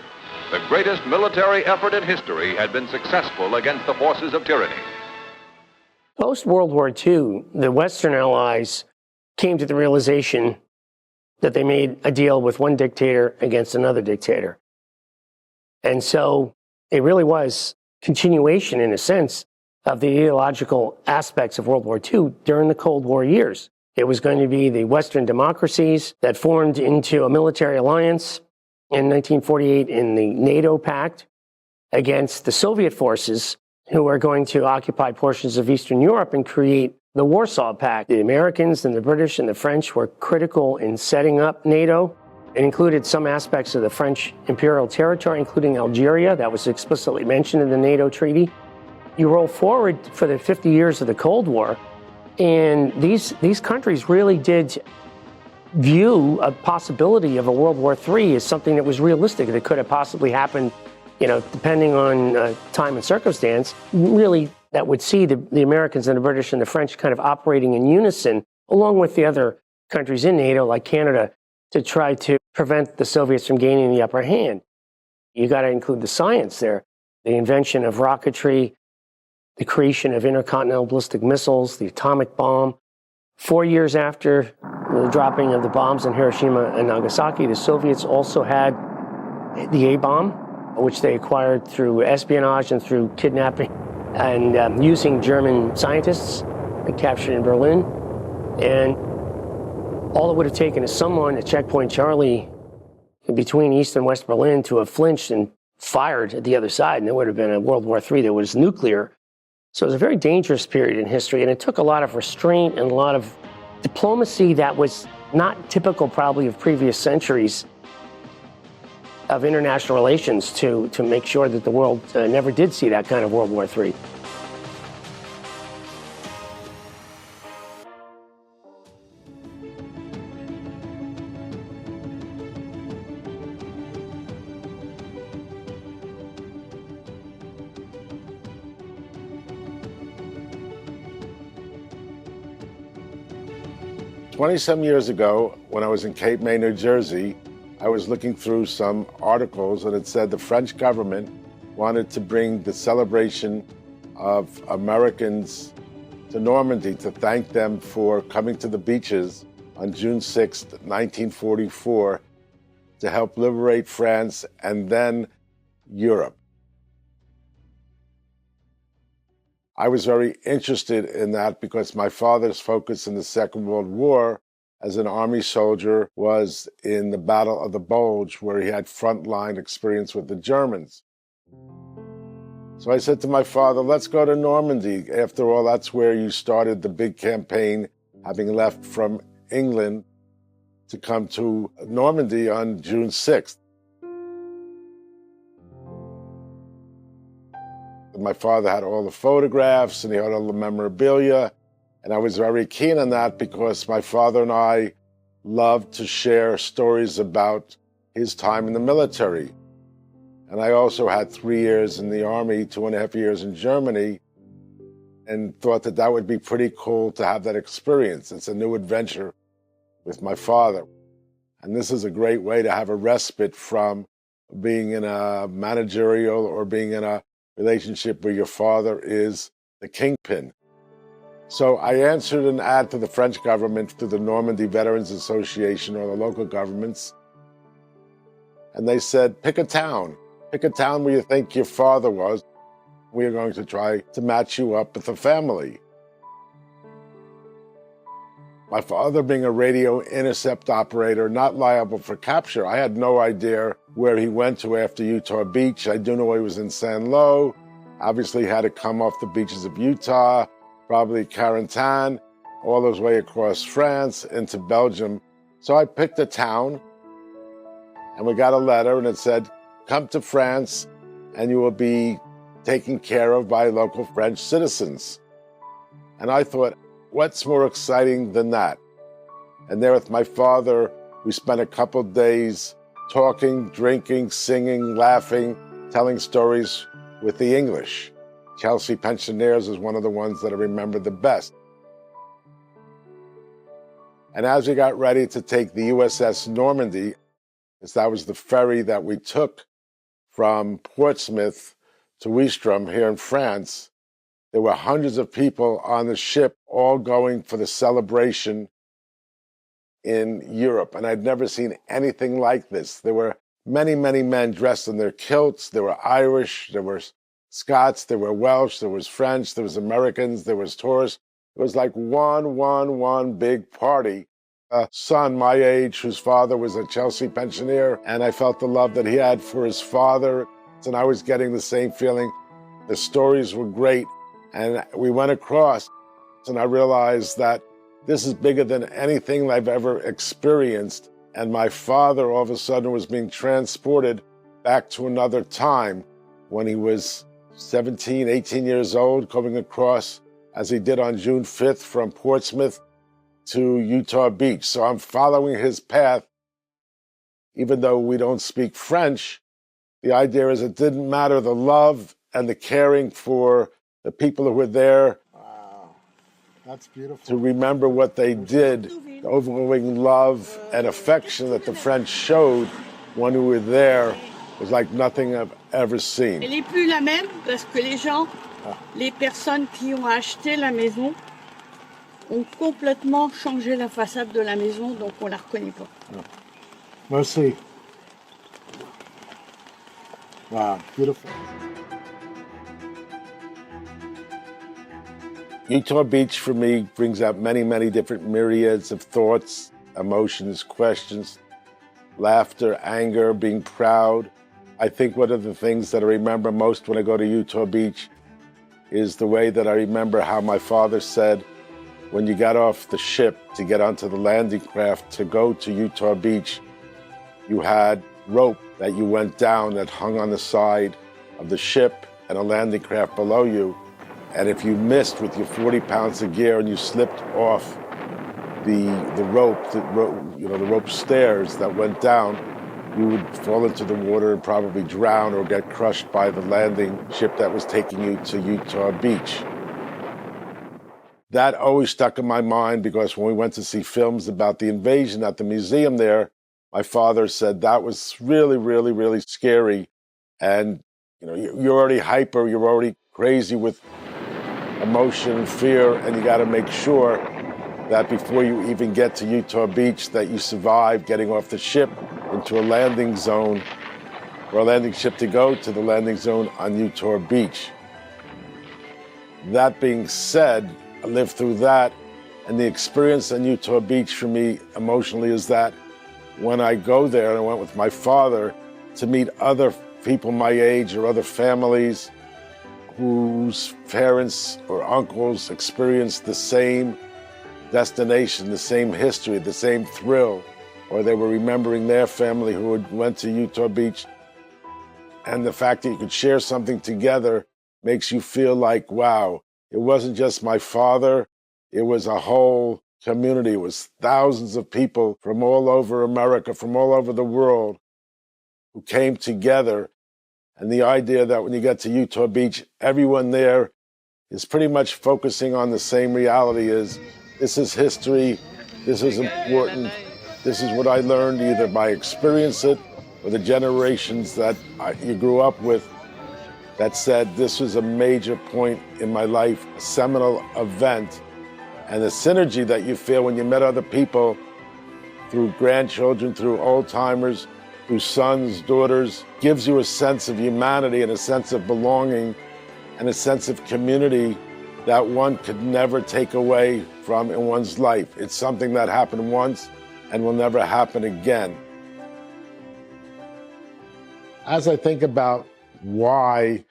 S: The greatest military effort in history had been successful against the forces of tyranny.
A: Post-World War II, the Western Allies came to the realization that they made a deal with one dictator against another dictator. And so it really was continuation, in a sense, of the ideological aspects of World War II during the Cold War years. It was going to be the Western democracies that formed into a military alliance in 1948 in the NATO Pact against the Soviet forces who are going to occupy portions of Eastern Europe and create the Warsaw Pact. The Americans and the British and the French were critical in setting up NATO. It included some aspects of the French imperial territory, including Algeria. That was explicitly mentioned in the NATO treaty. You roll forward for the 50 years of the Cold War, and these countries really did view a possibility of a World War III as something that was realistic, that could have possibly happened, depending on time and circumstance. Really, that would see the Americans and the British and the French kind of operating in unison, along with the other countries in NATO, like Canada, to try to prevent the Soviets from gaining the upper hand. You got to include the science there, the invention of rocketry, the creation of intercontinental ballistic missiles, the atomic bomb. 4 years after the dropping of the bombs in Hiroshima and Nagasaki, the Soviets also had the A-bomb, which they acquired through espionage and through kidnapping and using German scientists and captured in Berlin. And all it would have taken is someone at Checkpoint Charlie between East and West Berlin to have flinched and fired at the other side, and there would have been a World War III that was nuclear. So it was a very dangerous period in history, and it took a lot of restraint and a lot of diplomacy that was not typical probably of previous centuries of international relations to make sure that the world never did see that kind of World War III.
B: Some years ago, when I was in Cape May, New Jersey, I was looking through some articles and it said the French government wanted to bring the celebration of Americans to Normandy to thank them for coming to the beaches on June 6th, 1944, to help liberate France and then Europe. I was very interested in that because my father's focus in the Second World War as an Army soldier was in the Battle of the Bulge, where he had frontline experience with the Germans. So I said to my father, let's go to Normandy. After all, that's where you started the big campaign, having left from England to come to Normandy on June 6th. My father had all the photographs and he had all the memorabilia, and I was very keen on that because my father and I loved to share stories about his time in the military. And I also had 3 years in the Army, 2.5 years in Germany, and thought that that would be pretty cool to have that experience. It's a new adventure with my father. And this is a great way to have a respite from being in a managerial or being in a relationship where your father is the kingpin. So I answered an ad to the French government through the Normandy Veterans Association or the local governments. And they said, pick a town where you think your father was. We are going to try to match you up with a family. My father being a radio intercept operator, not liable for capture, I had no idea where he went to after Utah Beach. I do know he was in Saint Lo. Obviously had to come off the beaches of Utah, probably Carentan, all his way across France into Belgium. So I picked a town, and we got a letter, and it said, come to France, and you will be taken care of by local French citizens. And I thought, what's more exciting than that? And there with my father, we spent a couple days talking, drinking, singing, laughing, telling stories with the English. Chelsea Pensioners is one of the ones that I remember the best. And as we got ready to take the USS Normandy, because that was the ferry that we took from Portsmouth to Ouistreham here in France, there were hundreds of people on the ship all going for the celebration in Europe. And I'd never seen anything like this. There were many, many men dressed in their kilts. There were Irish, there were Scots, there were Welsh, there was French, there was Americans, there was tourists. It was like one big party. A son my age, whose father was a Chelsea pensioner, and I felt the love that he had for his father. And I was getting the same feeling. The stories were great. And we went across, and I realized that this is bigger than anything I've ever experienced. And my father all of a sudden was being transported back to another time when he was 17, 18 years old, coming across, as he did on June 5th from Portsmouth to Utah Beach. So I'm following his path. Even though we don't speak French, the idea is it didn't matter the love and the caring for the people who were there.
G: Wow, that's beautiful.
B: To remember what they did, the overwhelming love and affection that the French showed when we were there was like nothing I've ever seen.
T: Elle n'est plus la même parce que les gens, les personnes qui ont acheté la maison ont complètement changé la façade de la maison, donc on la reconnaît pas.
G: Merci. Wow, beautiful.
B: Utah Beach for me brings out many, many different myriads of thoughts, emotions, questions, laughter, anger, being proud. I think one of the things that I remember most when I go to Utah Beach is the way that I remember how my father said, when you got off the ship to get onto the landing craft to go to Utah Beach, you had rope that you went down that hung on the side of the ship and a landing craft below you. And if you missed with your 40 pounds of gear and you slipped off the rope stairs that went down, you would fall into the water and probably drown or get crushed by the landing ship that was taking you to Utah Beach. That always stuck in my mind because when we went to see films about the invasion at the museum there, my father said that was really, really, really scary. And you're already hyper, you're already crazy with emotion, fear, and you got to make sure that before you even get to Utah Beach that you survive getting off the ship into a landing zone or a landing ship to go to the landing zone on Utah Beach. That being said, I lived through that, and the experience on Utah Beach for me emotionally is that when I go there, and I went with my father to meet other people my age or other families whose parents or uncles experienced the same destination, the same history, the same thrill, or they were remembering their family who had went to Utah Beach. And the fact that you could share something together makes you feel like, wow, it wasn't just my father, it was a whole community. It was thousands of people from all over America, from all over the world who came together. And the idea that when you get to Utah Beach, everyone there is pretty much focusing on the same reality is, this is history, this is important, this is what I learned either by experience it or the generations that you grew up with that said this was a major point in my life, a seminal event. And the synergy that you feel when you met other people through grandchildren, through old-timers, through sons, daughters, gives you a sense of humanity and a sense of belonging and a sense of community that one could never take away from in one's life. It's something that happened once and will never happen again. As I think about why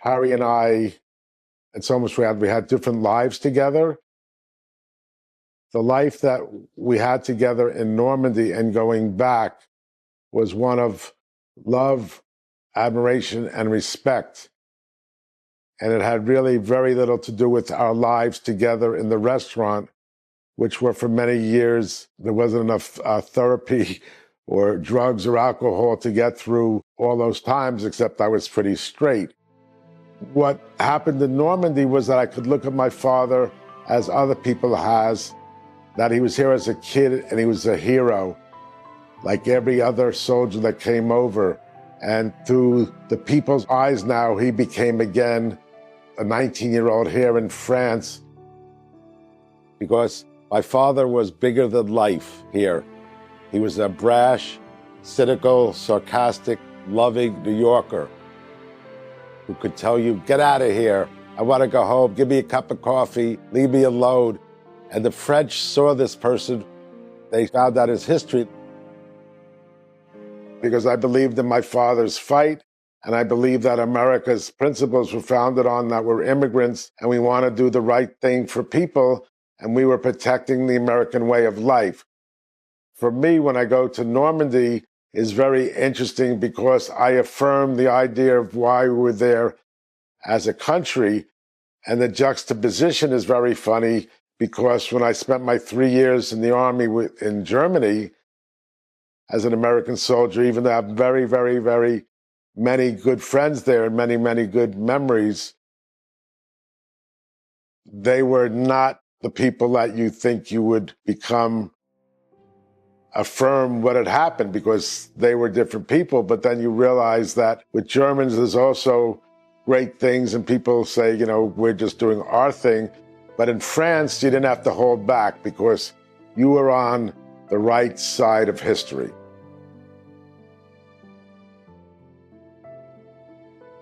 B: Harry and I, it's almost weird, we had different lives together. The life that we had together in Normandy and going back was one of love, admiration, and respect. And it had really very little to do with our lives together in the restaurant, which were for many years, there wasn't enough therapy or drugs or alcohol to get through all those times, except I was pretty straight. What happened in Normandy was that I could look at my father as other people has, that he was here as a kid and he was a hero, like every other soldier that came over. And through the people's eyes now, he became again a 19-year-old here in France, because my father was bigger than life here. He was a brash, cynical, sarcastic, loving New Yorker who could tell you, get out of here, I want to go home, give me a cup of coffee, leave me alone. And the French saw this person, they found out his history, because I believed in my father's fight, and I believe that America's principles were founded on that we're immigrants and we want to do the right thing for people, and we were protecting the American way of life. For me, when I go to Normandy, is very interesting because I affirm the idea of why we were there as a country, and the juxtaposition is very funny because when I spent my 3 years in the army in Germany as an American soldier, even though I have very, very, very many good friends there and many, many good memories, they were not the people that you think you would become affirm what had happened, because they were different people. But then you realize that with Germans, there's also great things, and people say, you know, we're just doing our thing. But in France, you didn't have to hold back because you were on the right side of history.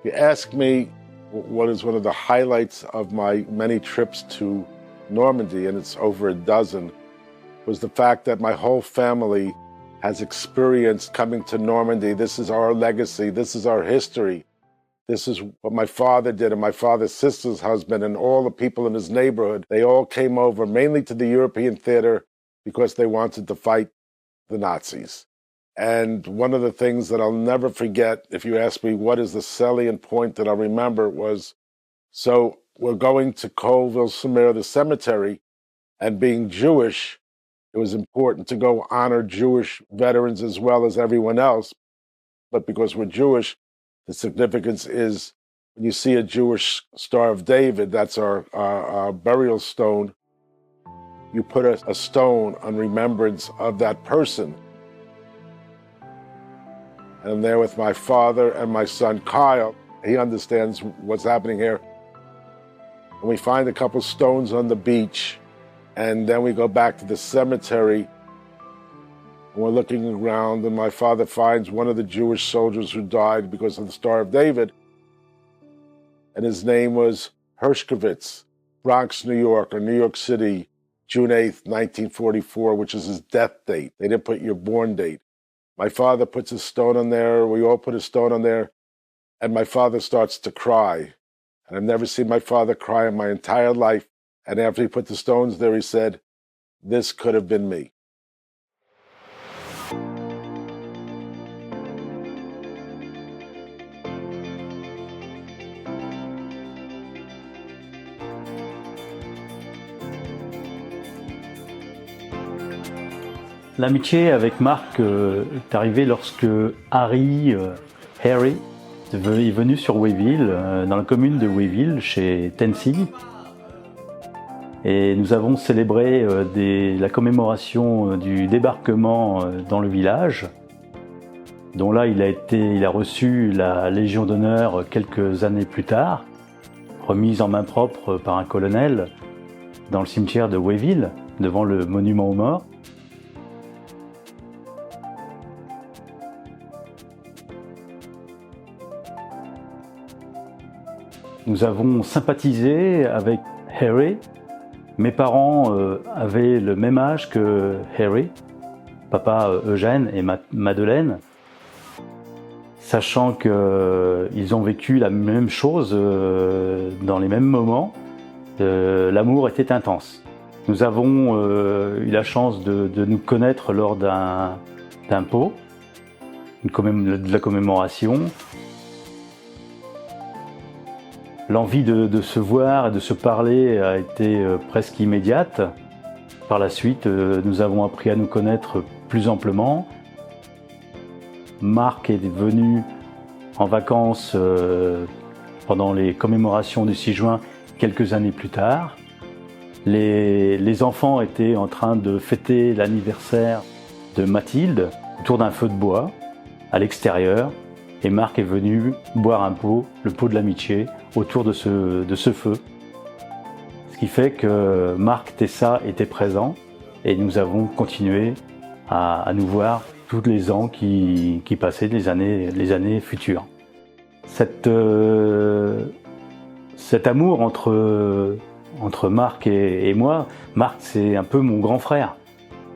B: You ask me what is one of the highlights of my many trips to Normandy, and it's over a dozen, was the fact that my whole family has experienced coming to Normandy. This is our legacy. This is our history. This is what my father did, and my father's sister's husband, and all the people in his neighborhood. They all came over mainly to the European theater because they wanted to fight the Nazis. And one of the things that I'll never forget, if you ask me what is the salient point that I remember, was, so we're going to Colleville-sur-Mer, the cemetery, and being Jewish, it was important to go honor Jewish veterans as well as everyone else. But because we're Jewish, the significance is when you see a Jewish Star of David, that's our burial stone, you put a stone on remembrance of that person. And I'm there with my father and my son Kyle. He understands what's happening here. And we find a couple stones on the beach. And then we go back to the cemetery, and we're looking around, and my father finds one of the Jewish soldiers who died because of the Star of David, and his name was Hershkovitz, Bronx, New York, or New York City, June 8th, 1944, which is his death date. They didn't put your born date. My father puts a stone on there, we all put a stone on there, and my father starts to cry. And I've never seen my father cry in my entire life. And after he put the stones there, he said, "This could have been me."
Q: L'amitié avec Marc est arrivée lorsque Harry est venu sur Wayville, dans la commune de Wayville, chez Tennessee. Et nous avons célébré la commémoration du débarquement dans le village, dont là il a reçu la Légion d'honneur quelques années plus tard, remise en main propre par un colonel dans le cimetière de Wayville, devant le monument aux morts. Nous avons sympathisé avec Harry. Mes parents avaient le même âge que Harry, papa Eugène et Madeleine, sachant qu'ils ont vécu la même chose dans les mêmes moments. L'amour était intense. Nous avons eu la chance de nous connaître lors d'un pot, de la commémoration. L'envie de se voir et de se parler a été presque immédiate. Par la suite, nous avons appris à nous connaître plus amplement. Marc est venu en vacances pendant les commémorations du 6 juin quelques années plus tard. Les enfants étaient en train de fêter l'anniversaire de Mathilde autour d'un feu de bois à l'extérieur. Et Marc est venu boire un pot, le pot de l'amitié, autour de ce feu. Ce qui fait que Marc Tessa était présent et nous avons continué à nous voir tous les ans qui passaient, les années futures. Cet amour entre Marc et moi, Marc c'est un peu mon grand frère.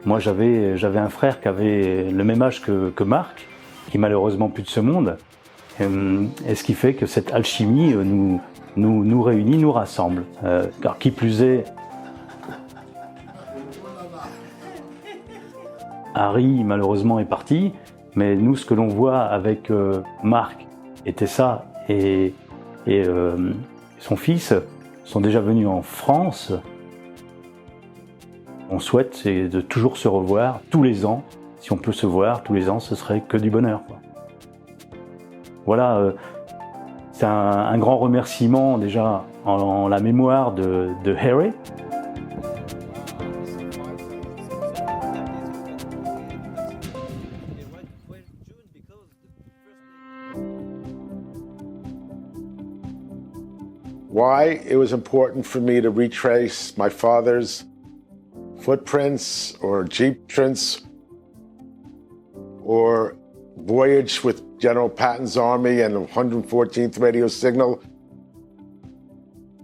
Q: Moi j'avais un frère qui avait le même âge que Marc, qui malheureusement plus de ce monde, et ce qui fait que cette alchimie nous réunit, nous rassemble. Car qui plus est, Harry malheureusement est parti, mais nous ce que l'on voit avec Marc et Tessa et son fils sont déjà venus en France On souhaite, c'est de toujours se revoir tous les ans. Si on peut se voir tous les ans, ce serait que du bonheur, quoi. Voilà, c'est un grand remerciement déjà en la mémoire de Harry.
B: Why it was important for me to retrace my father's footprints or jeep prints or voyage with General Patton's army and the 114th radio signal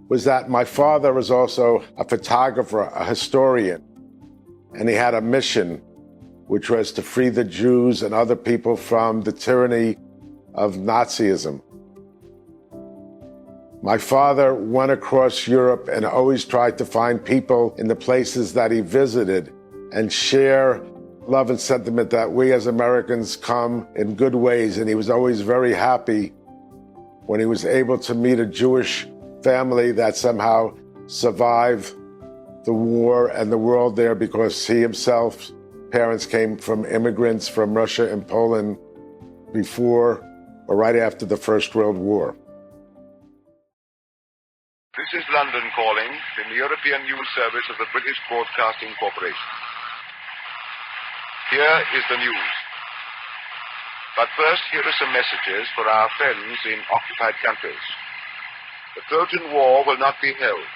B: was that my father was also a photographer, a historian, and he had a mission, which was to free the Jews and other people from the tyranny of Nazism. My father went across Europe and always tried to find people in the places that he visited and share love and sentiment that we as Americans come in good ways. And he was always very happy when he was able to meet a Jewish family that somehow survived the war and the world there, because he himself, parents came from immigrants from Russia and Poland before or right after the First World War.
S: This is London calling from the European News Service of the British Broadcasting Corporation. Here is the news. But first, here are some messages for our friends in occupied countries. The Trojan War will not be held.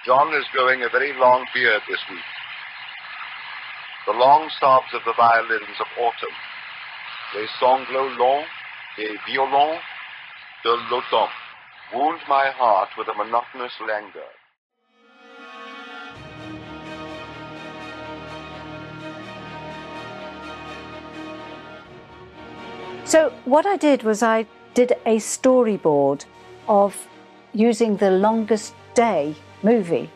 S: John is growing a very long beard this week. The long sobs of the violins of autumn. Les sanglots longs des violons de l'automne wound my heart with a monotonous languor.
F: So what I did was I did a storyboard of using The Longest Day movie.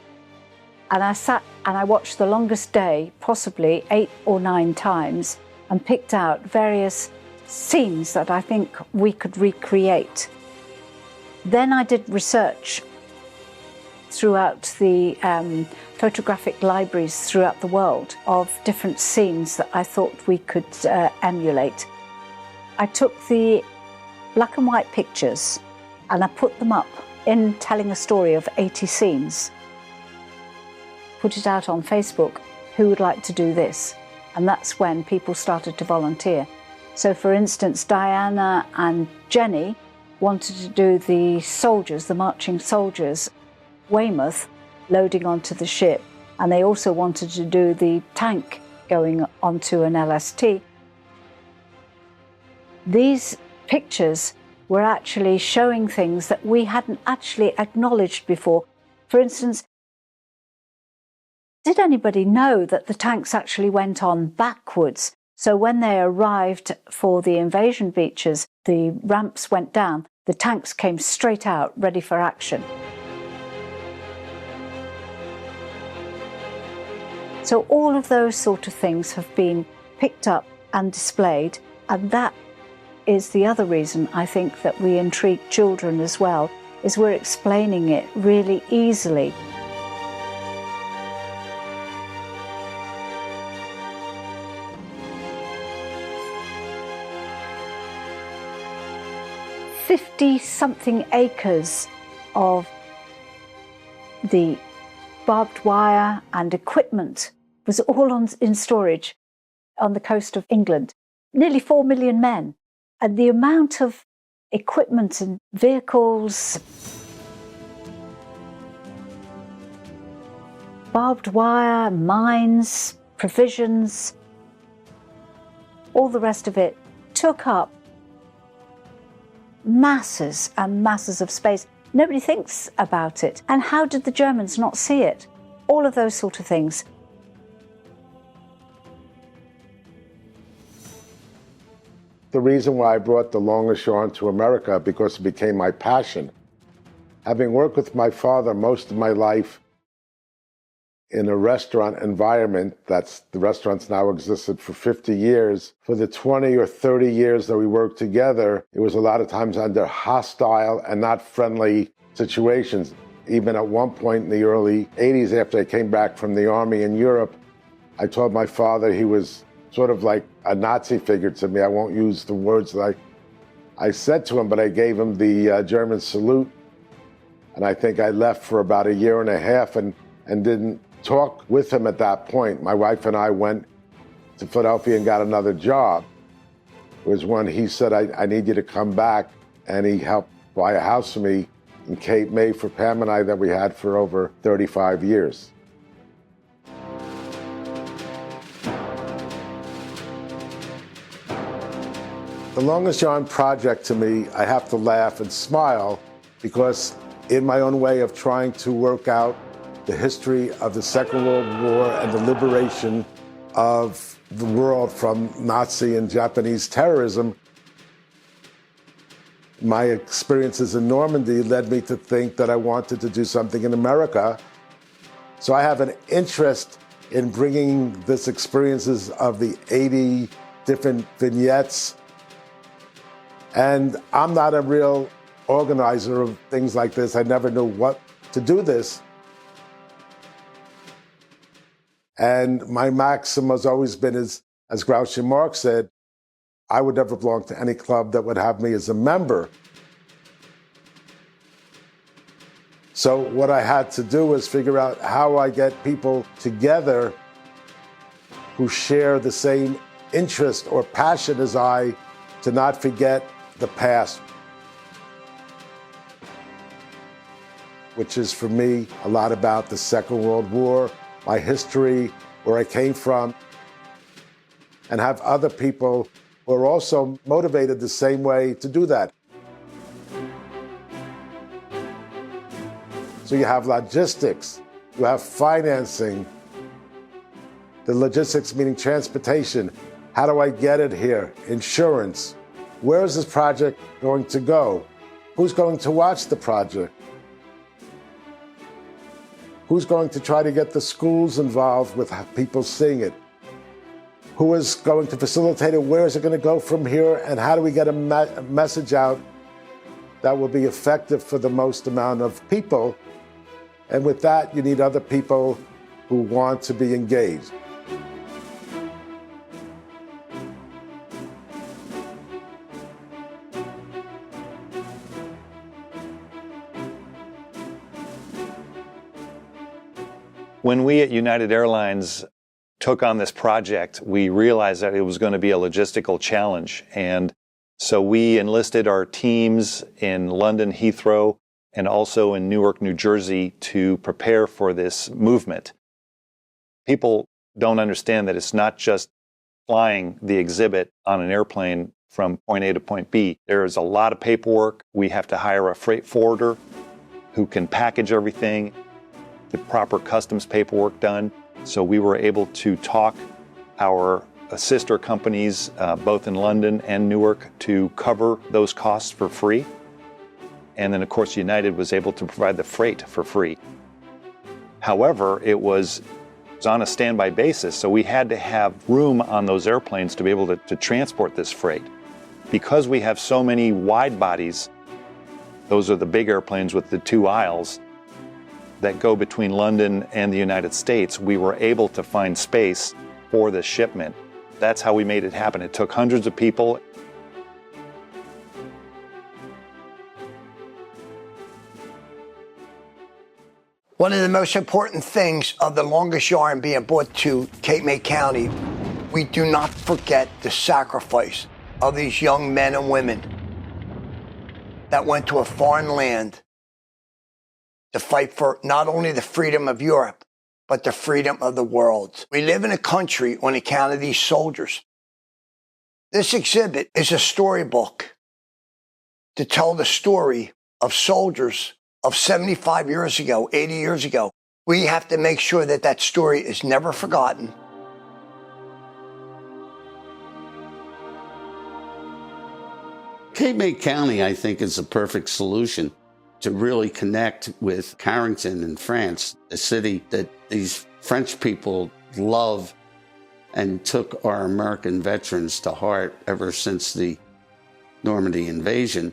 F: And I sat and I watched The Longest Day possibly 8 or 9 times and picked out various scenes that I think we could recreate. Then I did research throughout the photographic libraries throughout the world of different scenes that I thought we could emulate. I took the black and white pictures and I put them up in telling a story of 80 scenes. Put it out on Facebook, who would like to do this? And that's when people started to volunteer. So for instance, Diana and Jenny wanted to do the soldiers, the marching soldiers, Weymouth, loading onto the ship. And they also wanted to do the tank going onto an LST. These pictures were actually showing things that we hadn't actually acknowledged before. For instance, did anybody know that the tanks actually went on backwards? So when they arrived for the invasion beaches, the ramps went down, the tanks came straight out, ready for action. So all of those sort of things have been picked up and displayed, and that is the other reason I think that we intrigue children as well, is we're explaining it really easily. "50-something acres of the barbed wire and equipment was all in storage on the coast of England. Nearly 4 million men. And the amount of equipment and vehicles, barbed wire, mines, provisions, all the rest of it took up masses and masses of space. Nobody thinks about it. And how did the Germans not see it? All of those sort of things.
B: The reason why I brought The Longest Yarn to America, because it became my passion. Having worked with my father most of my life in a restaurant environment, the restaurant's now existed for 50 years. For the 20 or 30 years that we worked together, it was a lot of times under hostile and not friendly situations. Even at one point in the early 80s, after I came back from the army in Europe, I told my father he was sort of like a Nazi figure to me. I won't use the words that I said to him, but I gave him the German salute. And I think I left for about a year and a half and didn't talk with him at that point. My wife and I went to Philadelphia and got another job. It was when he said, I need you to come back. And he helped buy a house for me in Cape May for Pam and I that we had for over 35 years. The Longest Yard project to me, I have to laugh and smile because in my own way of trying to work out the history of the Second World War and the liberation of the world from Nazi and Japanese terrorism, my experiences in Normandy led me to think that I wanted to do something in America. So I have an interest in bringing this experiences of the 80 different vignettes. And I'm not a real organizer of things like this. I never knew what to do this. And my maxim has always been, as Groucho Marx said, I would never belong to any club that would have me as a member. So what I had to do was figure out how I get people together who share the same interest or passion as I to not forget the past, which is for me a lot about the Second World War, my history, where I came from, and have other people who are also motivated the same way to do that. So you have logistics, you have financing, the logistics meaning transportation. How do I get it here? Insurance. Where is this project going to go? Who's going to watch the project? Who's going to try to get the schools involved with people seeing it? Who is going to facilitate it? Where is it going to go from here? And how do we get a message out that will be effective for the most amount of people? And with that, you need other people who want to be engaged.
O: When we at United Airlines took on this project, we realized that it was going to be a logistical challenge. And so we enlisted our teams in London Heathrow and also in Newark, New Jersey to prepare for this movement. People don't understand that it's not just flying the exhibit on an airplane from point A to point B. There's a lot of paperwork. We have to hire a freight forwarder who can package everything, the proper customs paperwork done. So we were able to talk our sister companies, both in London and Newark, to cover those costs for free. And then, of course, United was able to provide the freight for free. However, it was on a standby basis, so we had to have room on those airplanes to be able to transport this freight. Because we have so many wide bodies, those are the big airplanes with the 2 aisles, that go between London and the United States, we were able to find space for this shipment. That's how we made it happen. It took hundreds of people.
U: One of the most important things of the Longest Yarn being brought to Cape May County, we do not forget the sacrifice of these young men and women that went to a foreign land to fight for not only the freedom of Europe, but the freedom of the world. We live in a country on account of these soldiers. This exhibit is a storybook to tell the story of soldiers of 75 years ago, 80 years ago. We have to make sure that that story is never forgotten.
V: Cape May County, I think, is a perfect solution to really connect with Carrington in France, a city that these French people love and took our American veterans to heart ever since the Normandy invasion.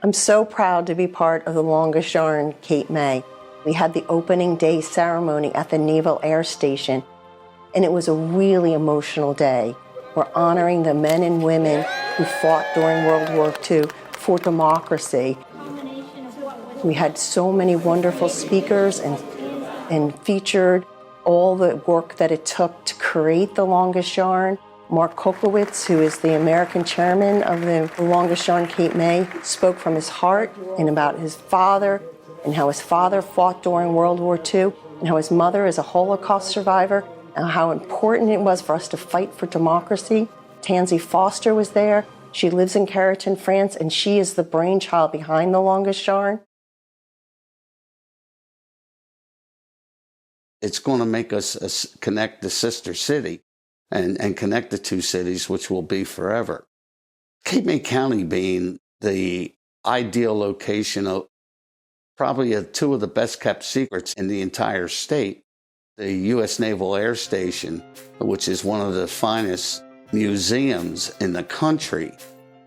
C: I'm so proud to be part of the Longest Yarn Cape May. We had the opening day ceremony at the Naval Air Station, and it was a really emotional day. We're honoring the men and women who fought during World War II for democracy. We had so many wonderful speakers and featured all the work that it took to create the Longest Yarn. Mark Kolkowitz, who is the American chairman of the Longest Yarn Cape May, spoke from his heart and about his father and how his father fought during World War II and how his mother is a Holocaust survivor and how important it was for us to fight for democracy. Tansy Foster was there. She lives in Carrollton, France, and she is the brainchild behind the Longest Yarn.
V: It's going to make us connect the sister city and connect the two cities, which will be forever. Cape May County being the ideal location of probably two of the best kept secrets in the entire state. The U.S. Naval Air Station, which is one of the finest museums in the country,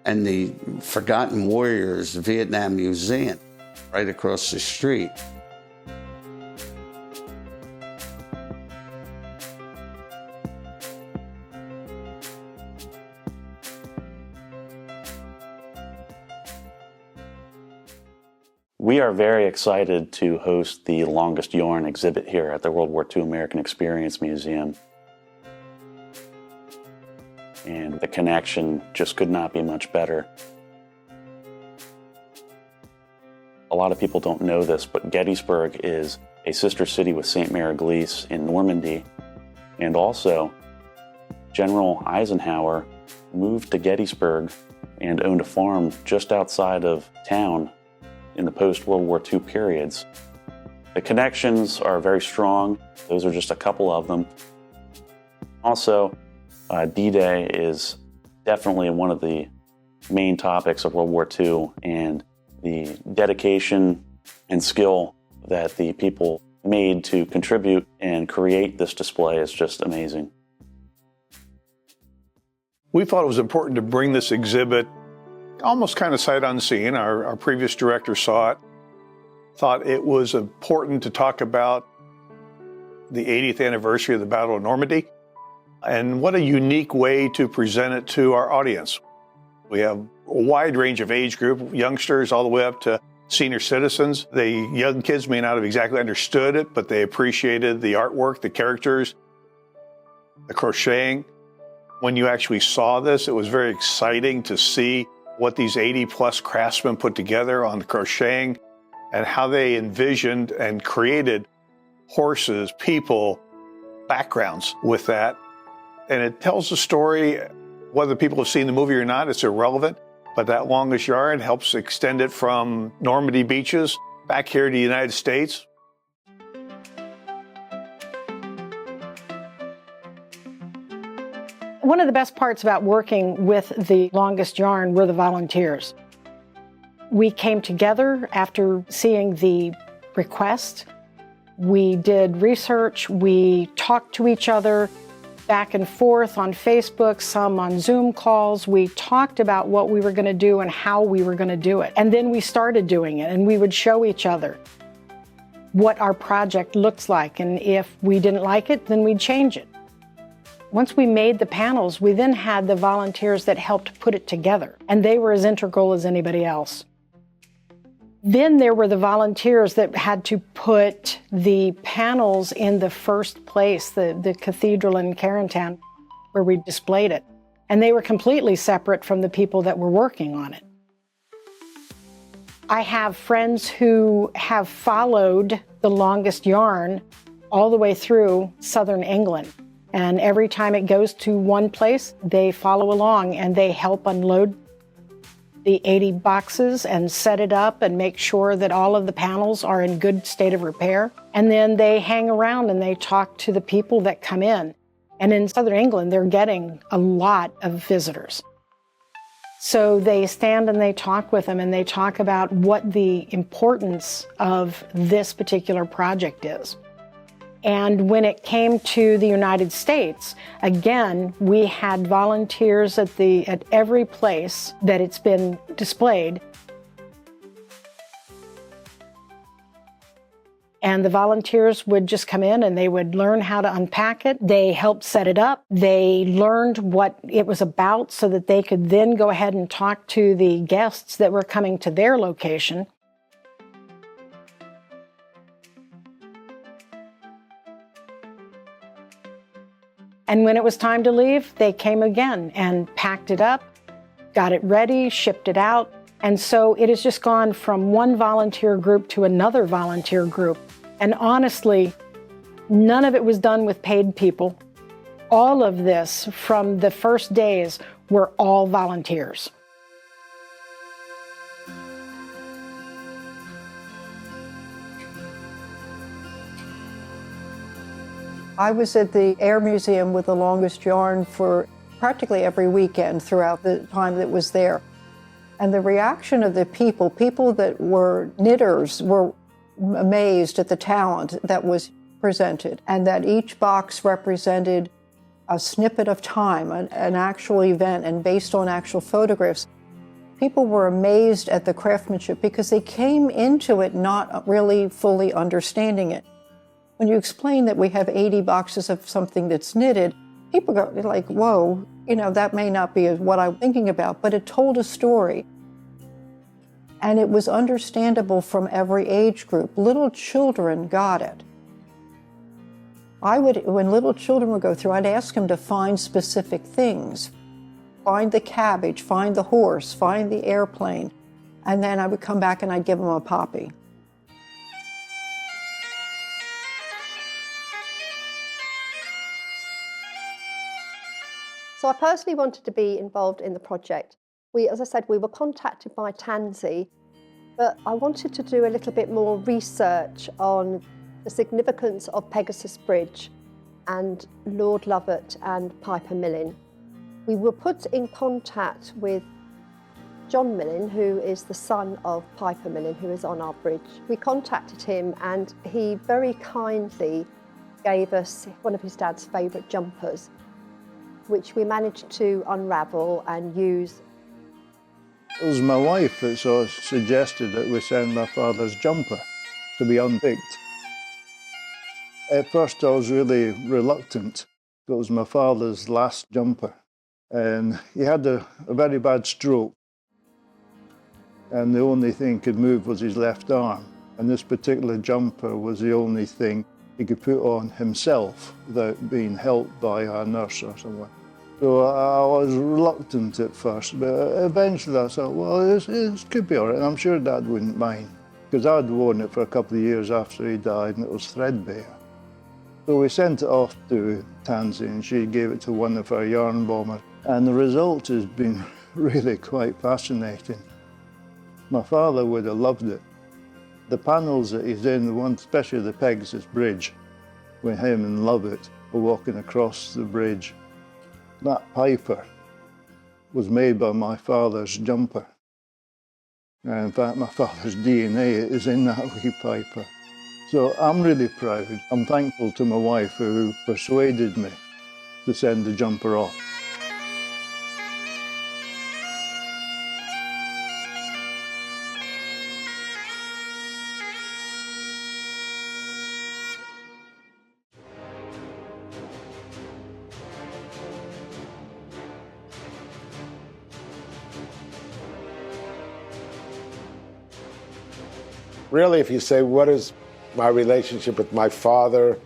V: and the Forgotten Warriors Vietnam Museum right across the street.
D: We are very excited to host the Longest Yarn exhibit here at the World War II American Experience Museum. And the connection just could not be much better. A lot of people don't know this, but Gettysburg is a sister city with St. Mary-Église in Normandy. And also, General Eisenhower moved to Gettysburg and owned a farm just outside of town in the post-World War II periods. The connections are very strong. Those are just a couple of them. Also, D-Day is definitely one of the main topics of World War II, and the dedication and skill that the people made to contribute and create this display is just amazing.
W: We thought it was important to bring this exhibit almost kind of sight unseen. Our previous director saw it, thought it was important to talk about the 80th anniversary of the Battle of Normandy, and what a unique way to present it to our audience. We have a wide range of age group, youngsters all the way up to senior citizens. The young kids may not have exactly understood it, but they appreciated the artwork, the characters, the crocheting. When you actually saw this, it was very exciting to see what these 80-plus craftsmen put together on the crocheting and how they envisioned and created horses, people, backgrounds with that. And it tells the story, whether people have seen the movie or not, it's irrelevant, but that Longest Yarn helps extend it from Normandy beaches back here to the United States.
J: One of the best parts about working with the Longest Yarn were the volunteers. We came together after seeing the request. We did research, we talked to each other back and forth on Facebook, some on Zoom calls. We talked about what we were going to do and how we were going to do it. And then we started doing it, and we would show each other what our project looks like. And if we didn't like it, then we'd change it. Once we made the panels, we then had the volunteers that helped put it together, and they were as integral as anybody else. Then there were the volunteers that had to put the panels in the first place, the cathedral in Carrollton, where we displayed it. And they were completely separate from the people that were working on it. I have friends who have followed the Longest Yarn all the way through southern England. And every time it goes to one place, they follow along and they help unload the 80 boxes and set it up and make sure that all of the panels are in good state of repair. And then they hang around and they talk to the people that come in. And in southern England, they're getting a lot of visitors. So they stand and they talk with them and they talk about what the importance of this particular project is. And when it came to the United States, again, we had volunteers at every place that it's been displayed. And the volunteers would just come in and they would learn how to unpack it. They helped set it up. They learned what it was about so that they could then go ahead and talk to the guests that were coming to their location. And when it was time to leave, they came again and packed it up, got it ready, shipped it out. And so it has just gone from one volunteer group to another volunteer group. And honestly, none of it was done with paid people. All of this from the first days were all volunteers.
M: I was at the Air Museum with the longest yarn for practically every weekend throughout the time that was there. And the reaction of the people that were knitters were amazed at the talent that was presented, and that each box represented a snippet of time, an actual event, and based on actual photographs. People were amazed at the craftsmanship because they came into it not really fully understanding it. When you explain that we have 80 boxes of something that's knitted, people go like, whoa, that may not be what I'm thinking about, but it told a story. And it was understandable from every age group. Little children got it. When little children would go through, I'd ask them to find specific things. Find the cabbage, find the horse, find the airplane. And then I would come back and I'd give them a poppy.
E: So I personally wanted to be involved in the project. As I said, we were contacted by Tansy, but I wanted to do a little bit more research on the significance of Pegasus Bridge and Lord Lovat and Piper Millin. We were put in contact with John Millin, who is the son of Piper Millin, who is on our bridge. We contacted him and he very kindly gave us one of his dad's favourite jumpers, which we managed to unravel and use.
L: It was my wife that sort of suggested that we send my father's jumper to be unpicked. At first I was really reluctant. It was my father's last jumper, and he had a very bad stroke, and the only thing he could move was his left arm, and this particular jumper was the only thing he could put on himself without being helped by a nurse or someone. So I was reluctant at first, but eventually I thought, well, it could be all right, and I'm sure Dad wouldn't mind, because I'd worn it for a couple of years after he died, and it was threadbare. So we sent it off to Tansy, and she gave it to one of our yarn bombers, and the result has been really quite fascinating. My father would have loved it. The panels that he's in, the one, especially the Pegasus Bridge, with him and Lovat were walking across the bridge. That Piper was made by my father's jumper. And in fact, my father's DNA is in that wee Piper. So I'm really proud. I'm thankful to my wife who persuaded me to send the jumper off.
B: Really, if you say, what is my relationship with my father,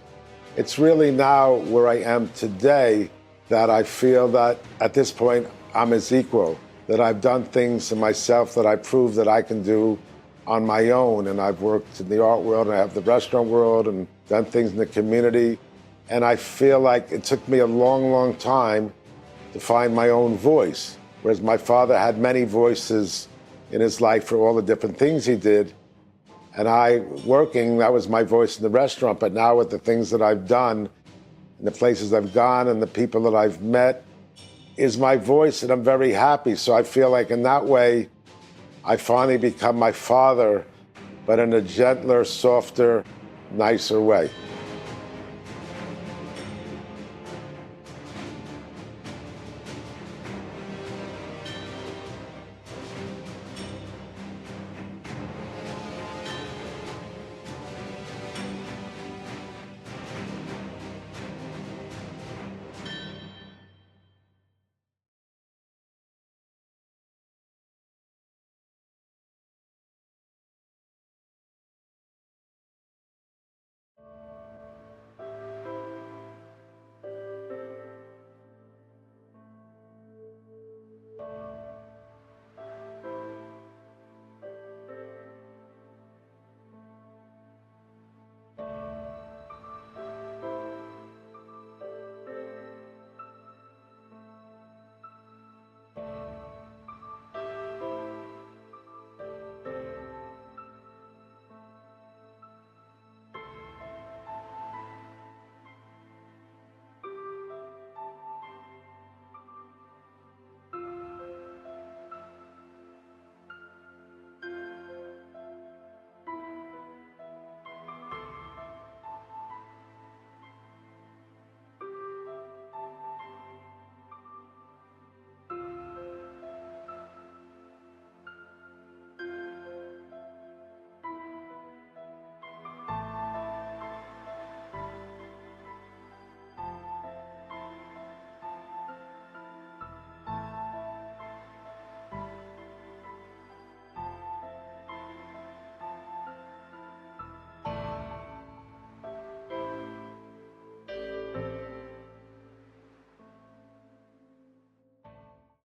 B: it's really now where I am today that I feel that at this point I'm his equal, that I've done things to myself that I proved that I can do on my own. And I've worked in the art world, and I have the restaurant world, and done things in the community. And I feel like it took me a long, long time to find my own voice, whereas my father had many voices in his life for all the different things he did. And working, that was my voice in the restaurant, but now with the things that I've done, and the places I've gone, and the people that I've met, is my voice, and I'm very happy. So I feel like in that way, I finally become my father, but in a gentler, softer, nicer way.